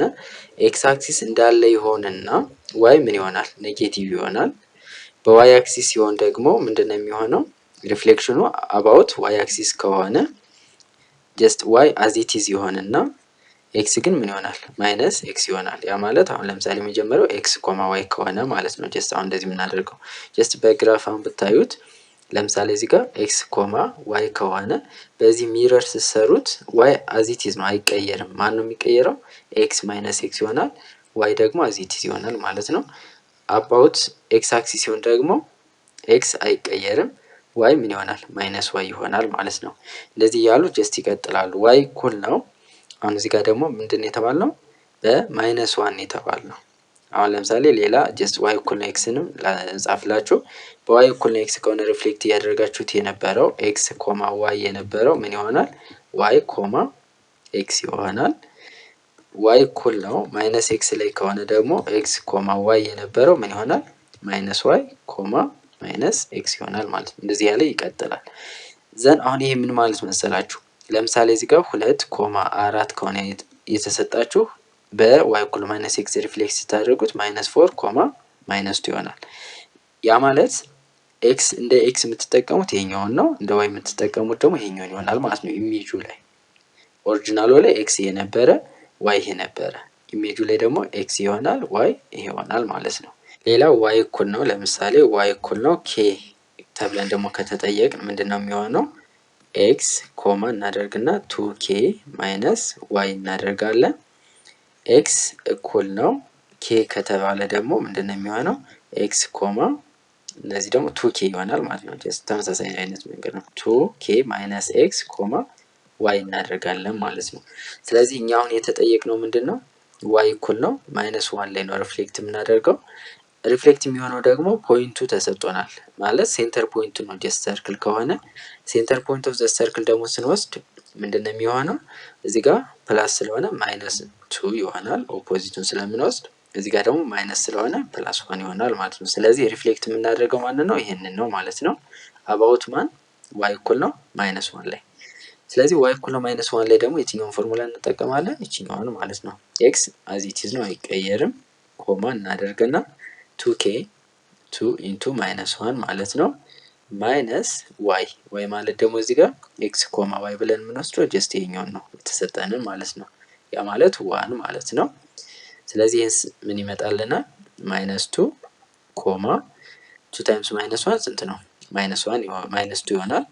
ኤክስ አክሲስ እንዳለ ይሆንና ዋይ ምን ይሆናል? ኔጌቲቭ ይሆናል። በዋይ አክሲስ ሲሆን ደግሞ ምንድን ነው የሚሆነው? ሪፍሌክሽኑ አባውት ዋይ አክሲስ ከሆነ ጀስት ዋይ አዚቲዝ ይሆንና ኤክስ ግን ምን ይሆናል? ማይነስ ኤክስ ይሆናል። ያ ማለት አሁን ለምሳሌ የመጀመሪያው ኤክስ ኮማ ዋይ ከሆነ ማለት ነው። ጀስት አሁን እንደዚህ የምናደርገው ጀስት በግራፍ አሁን ብታዩት ለምሳሌ እዚህ ጋር ኤክስ ኮማ ዋይ ከሆነ በዚህ ሚረር ስትሰሩት ዋይ አዚቲዝ ነው፣ አይቀየርም። ማን ነው የሚቀየረው? ኤክስ ማይነስ ኤክስ ይሆናል። ዋይ ደግሞ አዚቲዝ ይሆናል ማለት ነው። አባውት ኤክስ አክሲስ ሲሆን ደግሞ ኤክስ አይቀየርም፣ ዋይ ምን ይሆናል? ማይነስ ዋይ ይሆናል ማለት ነው። እንደዚህ እያሉ ጀስት ይቀጥላሉ። ዋይ እኩል ነው። አሁን እዚህ ጋር ደግሞ ምንድን ነው የተባልነው? በማይነስ ዋን የተባልነው። አሁን ለምሳሌ ሌላ ጀስት ዋይ እኩል ነው ኤክስንም ጻፍላችሁ። በዋይ እኩል ነው ኤክስ ከሆነ ሪፍሌክት እያደረጋችሁት የነበረው ኤክስ ኮማ ዋይ የነበረው ምን ይሆናል? ዋይ ኮማ ኤክስ ይሆናል። ዋይ እኩል ነው ማይነስ ኤክስ ላይ ከሆነ ደግሞ ኤክስ ኮማ ዋይ የነበረው ምን ይሆናል? ማይነስ ዋይ ኮማ ማይነስ ኤክስ ይሆናል ማለት ነው። እንደዚህ ያለ ይቀጥላል። ዘን አሁን ይሄ ምን ማለት መሰላችሁ? ለምሳሌ እዚህ ጋር 2.4 ከሆነ የተሰጣችሁ በዋይ እኩል ማይነስ ኤክስ ሪፍሌክት ስታደርጉት ማይነስ 4 ኮማ ማይነስ 2 ይሆናል። ያ ማለት ኤክስ እንደ ኤክስ የምትጠቀሙት ይሄኛውን ነው፣ እንደ ዋይ የምትጠቀሙት ደግሞ ይሄኛውን ይሆናል ማለት ነው። ኢሜጁ ላይ ኦሪጂናሉ ላይ ኤክስ የነበረ ዋይ ይሄ ነበረ፣ ኢሜጁ ላይ ደግሞ ኤክስ ይሆናል ዋይ ይሄ ይሆናል ማለት ነው። ሌላው ዋይ እኩል ነው፣ ለምሳሌ ዋይ እኩል ነው ኬ ተብለን ደግሞ ከተጠየቅን ምንድነው የሚሆነው? ኤክስ ኮማ እናደርግና 2k ማይነስ ዋይ እናደርጋለን። ኤክስ እኩል ነው ኬ ከተባለ ደግሞ ምንድነው የሚሆነው? ኤክስ ኮማ እነዚህ ደግሞ 2k ይሆናል ማለት ነው። ጀስት ተመሳሳይ አይነት መንገድ ነው። 2k ማይነስ ኤክስ ኮማ ዋይ እናደርጋለን ማለት ነው። ስለዚህ እኛ አሁን የተጠየቅነው ምንድነው? ዋይ እኩል ነው ማይነስ ዋን ላይ ነው ሪፍሌክት የምናደርገው። ሪፍሌክት የሚሆነው ደግሞ ፖይንቱ ተሰጥቶናል ማለት ሴንተር ፖይንቱ ነው። ጀስት ሰርክል ከሆነ ሴንተር ፖይንት ኦፍ ዘ ሰርክል ደግሞ ስንወስድ ምንድነው የሚሆነው? እዚህ ጋር ፕላስ ስለሆነ ማይነስ 2 ይሆናል ኦፖዚቱን ስለምንወስድ፣ እዚህ ጋር ደግሞ ማይነስ ስለሆነ ፕላስ 1 ይሆናል ማለት ነው። ስለዚህ ሪፍሌክት የምናደርገው ማን ነው? ይሄንን ነው ማለት ነው። አባውት ማን? ዋይ እኩል ነው ማይነስ 1 ላይ። ስለዚህ ዋይ እኩል ነው ማይነስ 1 ላይ ደግሞ የትኛውን ፎርሙላ እንጠቀማለን? ይችኛውን ማለት ነው። ኤክስ አዚቲዝ ነው አይቀየርም። ኮማ እናደርግና 2k 2 ኢንቱ ማይነስ 1 ማለት ነው ማይነስ ዋይ። ዋይ ማለት ደግሞ እዚህ ጋር ኤክስ ኮማ ዋይ ብለን የምንወስደው ጀስት ይሄኛውን ነው የተሰጠንን ማለት ነው። ያ ማለት 1 ማለት ነው። ስለዚህ ይህስ ምን ይመጣልናል? ማይነስ 2 ኮማ 2 ታይምስ ማይነስ 1 ስንት ነው? ማይነስ 1 ማይነስ 2 ይሆናል።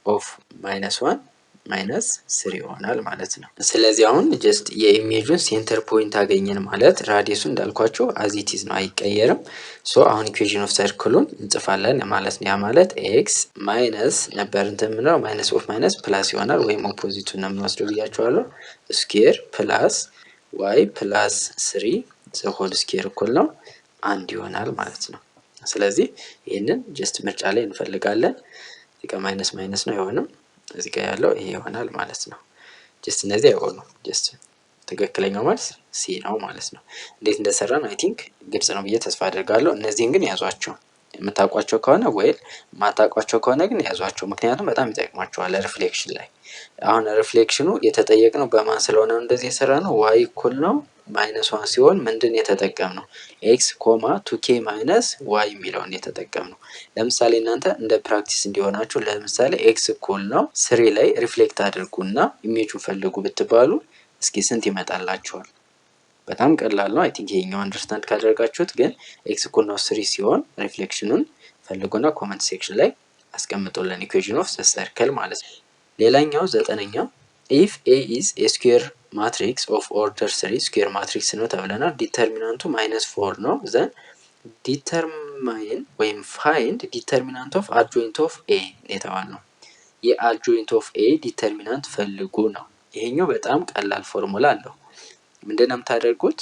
ኦፍ ማይነስ 1 ማይነስ 3 ይሆናል ማለት ነው። ስለዚህ አሁን ጀስት የኢሜጁን ሴንተር ፖይንት አገኘን ማለት ራዲየሱ እንዳልኳቸው አዚቲዝ ነው አይቀየርም። ሶ አሁን ኢኩዌሽን ኦፍ ሰርክሉን እንጽፋለን ማለት ነው። ያ ማለት ኤክስ ማይነስ ነበር እንትን ምንለው ማይነስ ኦፍ ማይነስ ፕላስ ይሆናል፣ ወይም ኦፖዚቱን ነው የምንወስደው ብያቸዋለሁ። ስኩዌር ፕላስ ዋይ ፕላስ 3 ዘ ሆል ስኩዌር እኩል ነው 1 ይሆናል ማለት ነው። ስለዚህ ይህንን ጀስት ምርጫ ላይ እንፈልጋለን። እዚህ ጋር ማይነስ ማይነስ ነው አይሆንም፣ እዚህ ጋር ያለው ይሄ ይሆናል ማለት ነው። ጀስት እነዚህ አይሆኑም። ጀስት ትክክለኛው መልስ ሲ ነው ማለት ነው። እንዴት እንደሰራን አይ ቲንክ ግልጽ ነው ብዬ ተስፋ አድርጋለሁ። እነዚህን ግን ያዟቸው፣ የምታውቋቸው ከሆነ ወይም ማታውቋቸው ከሆነ ግን ያዟቸው፣ ምክንያቱም በጣም ይጠቅማቸዋል ሪፍሌክሽን ላይ። አሁን ሪፍሌክሽኑ የተጠየቅነው በማን ስለሆነ እንደዚህ የሰራ ነው? ዋይ እኩል ነው ማይነስ 1 ሲሆን ምንድን የተጠቀምነው? ኤክስ ኮማ 2k ማይነስ ዋይ የሚለውን የተጠቀምነው። ለምሳሌ እናንተ እንደ ፕራክቲስ እንዲሆናችሁ ለምሳሌ ኤክስ እኩል ነው 3 ላይ ሪፍሌክት አድርጉና ኢሜጁን ፈልጉ ብትባሉ እስኪ ስንት ይመጣላችኋል? በጣም ቀላል ነው። አይ ቲንክ ይሄኛው አንደርስታንድ ካደረጋችሁት። ግን ኤክስ እኩል ነው 3 ሲሆን ሪፍሌክሽኑን ፈልጉና ኮመንት ሴክሽን ላይ አስቀምጡልን፣ ኢኩዌሽን ኦፍ ዘ ሰርክል ማለት ነው። ሌላኛው 9ኛ ኢፍ ኤ ኢዝ ኤ ስኩዌር ማትሪክስ ኦፍ ኦርደር 3 ስኩዌር ማትሪክስ ነው ተብለናል። ዲተርሚናንቱ -4 ነው። ዘን ዲተርማይን ወይም ፋይንድ ዲተርሚናንት ኦፍ አድጆይንት ኦፍ ኤ የተባልነው የአድጆይንት ኦፍ ኤ ዲተርሚናንት ፈልጉ ነው። ይሄኛው በጣም ቀላል ፎርሙላ አለው። ምንድነው የምታደርጉት?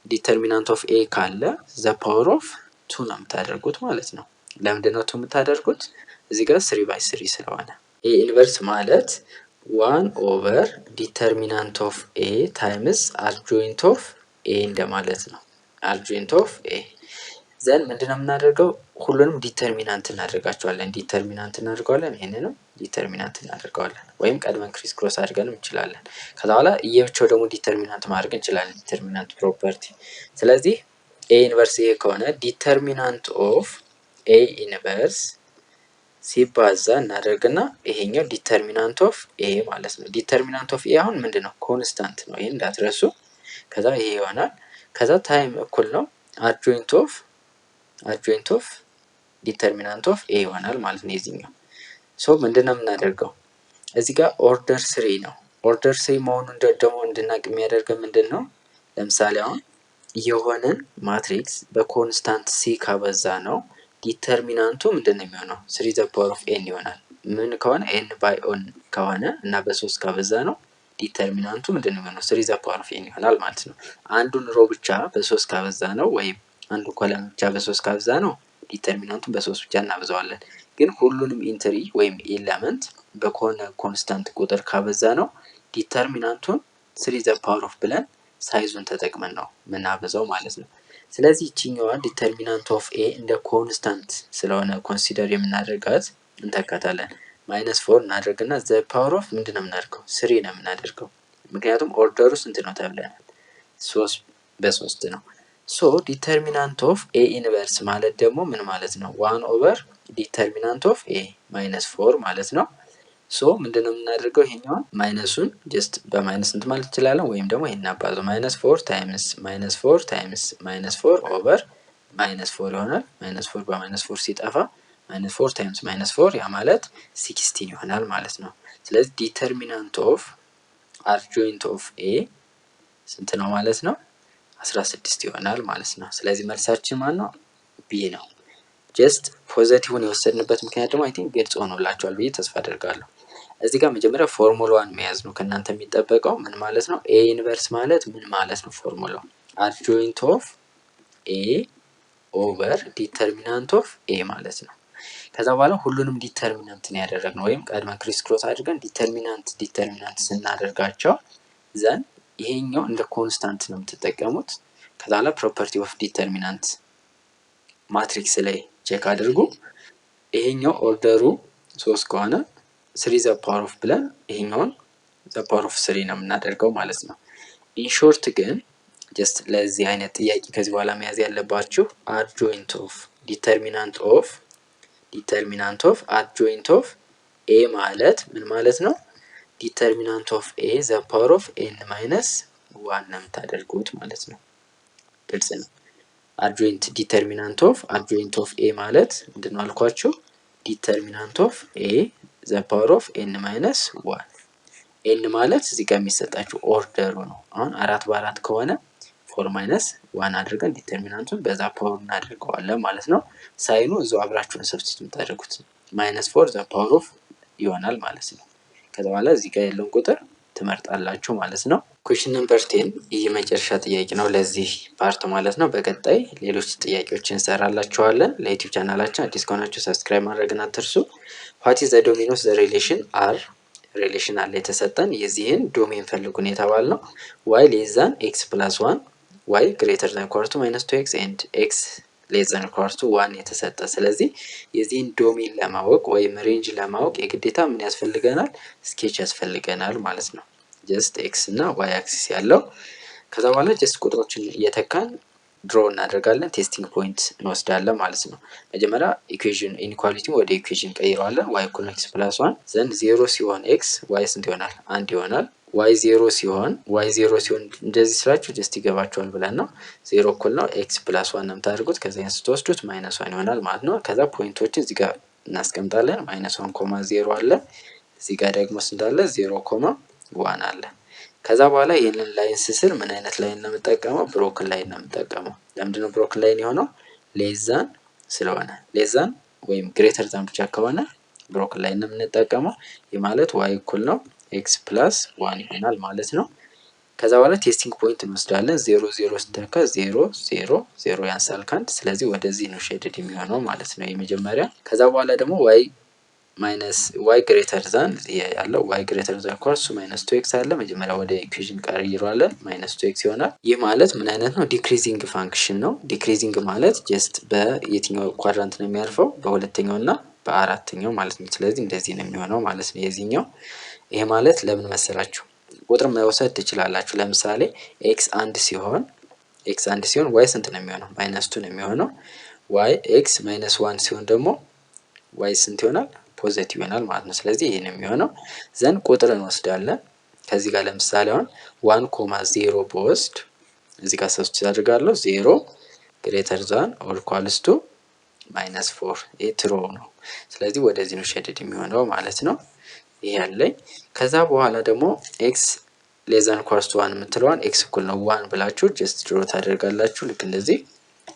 ዲተርሚናንት ኦፍ ኤ ካለ ዘ ፓወር ኦፍ 2 ነው የምታደርጉት ማለት ነው። ለምንድነው 2 የምታደርጉት? እዚህ ጋር 3/3 ስለሆነ ኤ ኢንቨርስ ማለት 1 ኦቨር ዲተርሚናንት ኦፍ ኤ ታይምስ አድጆይንት ኦፍ ኤ እንደማለት ነው። አድጆይንት ኦፍ ኤ ዘን ምንድነው የምናደርገው? ሁሉንም ዲተርሚናንት እናደርጋቸዋለን። ይሄንንም ዲተርሚናንት እናደርገዋለን፣ ወይም ቀድመን ክሪስ ክሮስ አድርገንም እንችላለን። ከዛ በኋላ እየብቻው ደግሞ ዲተርሚናንት ማድረግ እንችላለን፣ ዲተርሚናንት ፕሮፐርቲ። ስለዚህ ኤ ኢንቨርስ ኤ ከሆነ ዲተርሚናንት ኦፍ ኤ ኢንቨርስ ሲባዛ እናደርግና ይሄኛው ዲተርሚናንት ኦፍ ኤ ማለት ነው። ዲተርሚናንት ኦፍ ኤ አሁን ምንድነው? ኮንስታንት ነው፣ ይሄን እንዳትረሱ። ከዛ ይሄ ይሆናል። ከዛ ታይም እኩል ነው አድጆይንት ኦፍ ዲተርሚናንት ኦፍ ኤ ይሆናል ማለት ነው የዚህኛው። ሶ ምንድነው የምናደርገው? እዚህ ጋር ኦርደር ስሪ ነው። ኦርደር ስሪ መሆኑን ደግሞ እንድናቅ የሚያደርገው ምንድን ነው? ለምሳሌ አሁን የሆነን ማትሪክስ በኮንስታንት ሲ ካበዛ ነው ዲተርሚናንቱ ምንድን ነው የሚሆነው? ስሪ ዘ ፓወር ኦፍ ኤን ይሆናል። ምን ከሆነ ኤን ባይ ኦን ከሆነ እና በሶስት ካበዛ ነው ዲተርሚናንቱ ምንድን ነው የሚሆነው? ስሪ ዘ ፓወር ኦፍ ኤን ይሆናል ማለት ነው። አንዱን ሮ ብቻ በሶስት ካበዛ ነው ወይም አንዱ ኮለም ብቻ በሶስት ካበዛ ነው ዲተርሚናንቱን በሶስት ብቻ እናበዛዋለን። ግን ሁሉንም ኢንትሪ ወይም ኤለመንት በኮነ ኮንስታንት ቁጥር ካበዛ ነው ዲተርሚናንቱን ስሪ ዘ ፓወር ኦፍ ብለን ሳይዙን ተጠቅመን ነው ምናበዛው ማለት ነው። ስለዚህ ይችኛዋ ዲተርሚናንት ኦፍ ኤ እንደ ኮንስታንት ስለሆነ ኮንሲደር የምናደርጋት እንተካታለን። -4 እናደርግና ዘ ፓወር ኦፍ ምንድን ነው የምናደርገው? ስሪ ነው የምናደርገው። ምክንያቱም ኦርደሩ ስንት ነው ተብለናል? 3 በ3 ነው። ሶ ዲተርሚናንት ኦፍ ኤ ኢንቨርስ ማለት ደግሞ ምን ማለት ነው? 1 ኦቨር ዲተርሚናንት ኦፍ ኤ -4 ማለት ነው። ሶ ምንድነው የምናደርገው? ይሄኛውን ማይነሱን ጀስት በማይነስ እንት ማለት እንችላለን፣ ወይም ደግሞ ይሄን አባዛው -4 ታይምስ -4 ታይምስ -4 ኦቨር -4 ይሆናል። -4 በ-4 ሲጠፋ -4 ታይምስ -4 ያ ማለት 16 ይሆናል ማለት ነው። ስለዚህ ዲተርሚናንት ኦፍ አድጆይንት ኦፍ ኤ ስንት ነው ማለት ነው? 16 ይሆናል ማለት ነው። ስለዚህ መልሳችን ማን ነው? ቢ ነው። ጀስት ፖዘቲቭን የወሰድንበት ምክንያት ደግሞ አይ ቲንክ ግልጽ ሆኖላችኋል ብዬ ተስፋ አደርጋለሁ። እዚህ ጋር መጀመሪያ ፎርሙላዋን መያዝ ነው ከእናንተ የሚጠበቀው። ምን ማለት ነው? ኤ ኢንቨርስ ማለት ምን ማለት ነው? ፎርሙላው አድጆይንት ኦፍ ኤ ኦቨር ዲተርሚናንት ኦፍ ኤ ማለት ነው። ከዛ በኋላ ሁሉንም ዲተርሚናንት ነው ያደረግነው፣ ወይም ቀድመን ክሪስ ክሮስ አድርገን ዲተርሚናንት ስናደርጋቸው ዘን ይሄኛው እንደ ኮንስታንት ነው የምትጠቀሙት። ከዛ በኋላ ፕሮፐርቲ ኦፍ ዲተርሚናንት ማትሪክስ ላይ ቼክ አድርጉ። ይሄኛው ኦርደሩ 3 ከሆነ 3 ዘ ፓወር ኦፍ ብለን ይሄኛውን ዘ ፓወር ኦፍ 3 ነው የምናደርገው ማለት ነው። ኢንሾርት ግን ጀስት ለዚህ አይነት ጥያቄ ከዚህ በኋላ መያዝ ያለባችሁ አድጆይንት ኦፍ ዲተርሚናንት ኦፍ አድጆይንት ኦፍ ኤ ማለት ምን ማለት ነው? ዲተርሚናንት ኦፍ ኤ ዘ ፓወር ኦፍ ኤን ማይነስ 1 ነው የምታደርጉት ማለት ነው። ግልጽ ነው። ዲተርሚናንት ኦፍ ኤ ማለት ምንድን ነው አልኳችሁ? ዲተርሚናንት ኦፍ ኤ ዘ ፓወር ኦፍ ኤን ማይነስ 1። ኤን ማለት እዚህ ጋር የሚሰጣችሁ ኦርደሩ ነው። አሁን 4 በ4 ከሆነ 4 ማይነስ 1 አድርገን ዲተርሚናንቱን በዛ ፓወር እናደርገዋለን ማለት ነው። ሳይኑ እዛው አብራችሁን ሰብስቲቱት የምታደርጉት -4 ዘ ፓወር ኦፍ ይሆናል ማለት ነው። ከዛ በኋላ እዚህ ጋር ያለውን ቁጥር ትመርጣላችሁ ማለት ነው። ኩዌስችን ነምበር 10 ይህ የመጨረሻ ጥያቄ ነው ለዚህ ፓርት ማለት ነው። በቀጣይ ሌሎች ጥያቄዎችን እንሰራላችኋለን። ለዩቲዩብ ቻናላችን አዲስ ከሆናችሁ ሰብስክራይብ ማድረግን አትርሱ። ዋት ኢዝ ዘ ዶሜን ኦፍ ዘ ሪሌሽን አር ሪሌሽን አለ የተሰጠን፣ የዚህን ዶሜን ፈልጉን የተባልነው y ሌስ ዛን x + 1 y ግሬተር ዛን ኢኳል ቱ -2x ኤንድ x ሌስ ዛን ኢኳል ቱ 1 የተሰጠ። ስለዚህ የዚህን ዶሜን ለማወቅ ወይም ሬንጅ ለማወቅ የግዴታ ምን ያስፈልገናል? ስኬች ያስፈልገናል ማለት ነው። ጀስት ኤክስ እና ዋይ አክሲስ ያለው። ከዛ በኋላ ጀስት ቁጥሮችን እየተካን ድሮ እናደርጋለን፣ ቴስቲንግ ፖይንት እንወስዳለን ማለት ነው። መጀመሪያ ኢኩዌሽን ኢንኢኳሊቲ ወደ ኢኩዌሽን ቀይረዋለን። y = x + 1 ዘንድ 0 ሲሆን x y ስንት ይሆናል? 1 ይሆናል። y 0 ሲሆን እንደዚህ ስላችሁ ጀስት ይገባችኋል ብለን ነው። 0 እኩል ነው x + 1 ነው የምታደርጉት። ከዛ ስትወስዱት -1 ይሆናል ማለት ነው። ከዛ ፖይንቶችን እዚህ ጋር እናስቀምጣለን። -1, 0 አለ። እዚህ ጋር ደግሞ ስንት አለ? 0, 1 አለ። ከዛ በኋላ ይሄንን ላይን ስስል ምን አይነት ላይን ነው የምጠቀመው? ብሮክን ላይን ነው የምጠቀመው። ለምንድን ነው ብሮክን ላይን የሆነው? ሌስ ዛን ስለሆነ። ሌስ ዛን ወይም ግሬተር ዛን ብቻ ከሆነ ብሮክን ላይን ነው የምንጠቀመው። ይህ ማለት y እኩል ነው x + 1 ይሆናል ማለት ነው። ከዛ በኋላ ቴስቲንግ ፖይንት እንወስዳለን። 0 0 ስተካ 0 0 0 ያንሳል ከአንድ። ስለዚህ ወደዚህ ነው ሼድድ የሚሆነው ማለት ነው የመጀመሪያ። ከዛ በኋላ ደግሞ y ማይነስ ዋይ ግሬተር ዛን ያለው ዋይ ግሬተር ዛን ኮርስ ማይነስ 2x አለ። መጀመሪያ ወደ ኢኩዌሽን ቀይረዋለን ማይነስ 2x ይሆናል። ይህ ማለት ምን አይነት ነው? ዲክሪዚንግ ፋንክሽን ነው። ዲክሪዚንግ ማለት ጀስት በየትኛው ኳድራንት ነው የሚያርፈው? በሁለተኛው እና በአራተኛው ማለት ነው። ስለዚህ እንደዚህ ነው የሚሆነው ማለት ነው የዚህኛው። ይሄ ማለት ለምን መሰላችሁ? ቁጥር መውሰድ ትችላላችሁ። ለምሳሌ ኤክስ አንድ ሲሆን ዋይ ስንት ነው የሚሆነው? ማይነስ 2 ነው የሚሆነው። ዋይ ኤክስ ማይነስ 1 ሲሆን ደግሞ ዋይ ስንት ይሆናል? ፖዚቲቭ ይሆናል ማለት ነው። ስለዚህ ይሄን የሚሆነው ዘን ቁጥር እንወስዳለን። ከዚህ ጋር ለምሳሌ አሁን 1,0 በወስድ እዚህ ጋር ሰብስቲት አድርጋለሁ 0 ግሬተር ዛን ኦር ኢኳልስ ቱ ማይነስ 4 ይሄ ትሩ ነው። ስለዚህ ወደዚህ ነው ሼድድ የሚሆነው ማለት ነው። ይሄ ያለኝ ከዛ በኋላ ደግሞ ኤክስ ሌዛን ኢኳልስ ቱ 1 የምትለዋን ኤክስ እኩል ነው 1 ብላችሁ ጀስት ድሮ ታደርጋላችሁ። ልክ እንደዚህ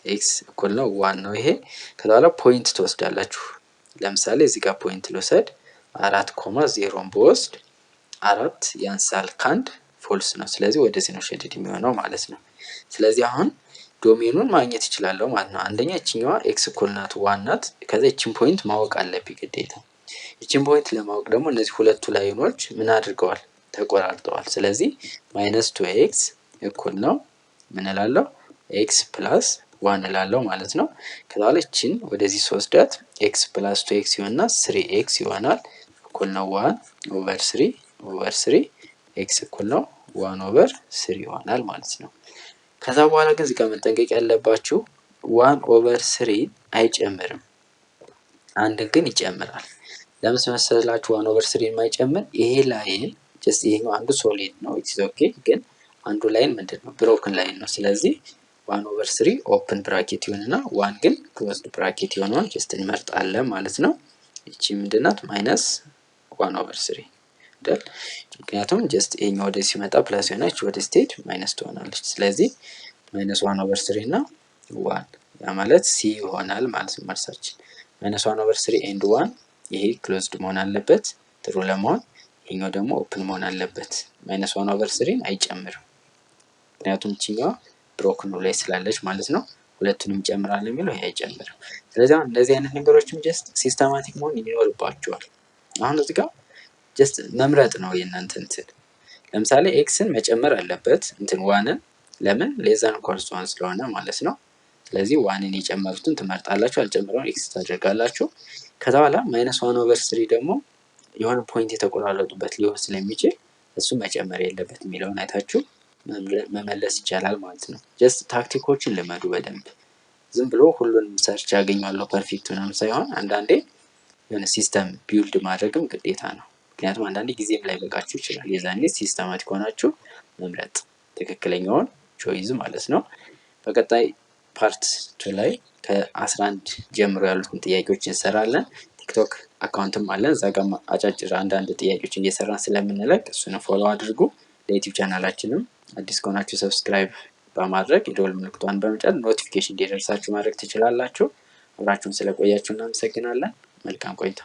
ኤክስ እኩል ነው 1 ነው ይሄ። ከዛ በኋላ ፖይንት ትወስዳላችሁ። ለምሳሌ እዚህ ጋር ፖይንት ልውሰድ 4,0 በወስድ 4 ያንሳል ካንድ ፎልስ ነው። ስለዚህ ወደዚህ ነው ሼድድ የሚሆነው ማለት ነው። ስለዚህ አሁን ዶሜኑን ማግኘት ይችላለሁ ማለት ነው። አንደኛ እቺኛዋ ኤክስ እኩል ናት 1 ናት። ከዛ እቺን ፖይንት ማወቅ አለብኝ ግዴታ። እቺን ፖይንት ለማወቅ ደግሞ እነዚህ ሁለቱ ላይኖች ምን አድርገዋል? ተቆራርጠዋል። ስለዚህ ማይነስ 2x እኩል ነው ምን እላለሁ? ኤክስ ፕላስ 1 እላለሁ ማለት ነው። ከዛ በኋላ እቺን ወደዚህ ስወስዳት ኤክስ ፕላስ 2x ይሆንና 3x ይሆናል እኩል ነው 1 ኦቨር 3 ኤክስ እኩል ነው 1 ኦቨር 3 ይሆናል ማለት ነው። ከዛ በኋላ ግን እዚህ ጋር መጠንቀቅ ያለባችሁ 1 ኦቨር 3 አይጨምርም፣ አንድ ግን ይጨምራል። ለምን መሰላችሁ 1 ኦቨር 3 የማይጨምር? ይሄ ላይን ጀስት ይሄኛው አንዱ ሶሊድ ነው ኢትስ ኦኬ፣ ግን አንዱ ላይን ምንድነው? ብሮክን ላይን ነው። ስለዚህ 1 ኦቨር 3 ኦፕን ብራኬት ይሆንና 1 ግን ክሎዝድ ብራኬት ይሆናል። ጀስት እንመርጣለን ማለት ነው። እቺ ምንድናት? ማይነስ 1 ኦቨር 3 አይደል? ምክንያቱም ጀስት ይሄኛው ወደ ሲመጣ ፕላስ ይሆናል፣ ወደ ስቴት ማይነስ ትሆናለች። ስለዚህ ማይነስ 1 ኦቨር 3 እና 1 ያ ማለት ሲ ይሆናል ማለት ነው መልሳችን። ማይነስ 1 ኦቨር 3 ኤንድ 1 ይሄ ክሎዝድ መሆን አለበት ትሩ ለመሆን፣ ይሄኛው ደግሞ ኦፕን መሆን አለበት። ማይነስ 1 ኦቨር 3 አይጨምርም ምክንያቱም እቺኛው ብሮክን ላይ ስላለች ማለት ነው። ሁለቱንም ይጨምራል የሚለው ይሄ አይጨምርም። ስለዚህ አሁን እንደዚህ አይነት ነገሮችም ጀስት ሲስተማቲክ መሆን ይኖርባቸዋል። አሁን እዚህ ጋር ጀስት መምረጥ ነው የእናንተ እንትን። ለምሳሌ ኤክስን መጨመር አለበት እንትን ዋንን፣ ለምን ሌዛን ኢኳልስ ቱ 1 ስለሆነ ማለት ነው። ስለዚህ ዋንን የጨመሩትን ትመርጣላችሁ፣ አልጨመረውን ኤክስ ታደርጋላችሁ። ከዛ በኋላ ማይነስ 1 ኦቨር 3 ደግሞ የሆነ ፖይንት የተቆራረጡበት ሊሆን ስለሚችል እሱ መጨመር የለበት የሚለውን አይታችሁ መመለስ ይቻላል ማለት ነው። ጀስት ታክቲኮችን ልመዱ በደንብ። ዝም ብሎ ሁሉንም ሰርች ያገኛለሁ ፐርፌክት ምናምን ሳይሆን አንዳንዴ የሆነ ሲስተም ቢውልድ ማድረግም ግዴታ ነው። ምክንያቱም አንዳንዴ ጊዜም ላይ በቃችሁ ይችላል። የዛኔ ሲስተማቲክ ሆናችሁ መምረጥ ትክክለኛውን ቾይዝ ማለት ነው። በቀጣይ ፓርት 2 ላይ ከ11 ጀምሮ ያሉትን ጥያቄዎች እንሰራለን። ቲክቶክ አካውንትም አለን፣ እዛ ጋር አጫጭር አንዳንድ ጥያቄዎችን እየሰራን ስለምንለቅ እሱን ፎሎ አድርጉ። ለዩቲዩብ ቻናላችንም አዲስ ከሆናችሁ ሰብስክራይብ በማድረግ የደወል ምልክቷን በመጫን ኖቲፊኬሽን እንዲደርሳችሁ ማድረግ ትችላላችሁ። አብራችሁን ስለቆያችሁ እናመሰግናለን። መልካም ቆይታ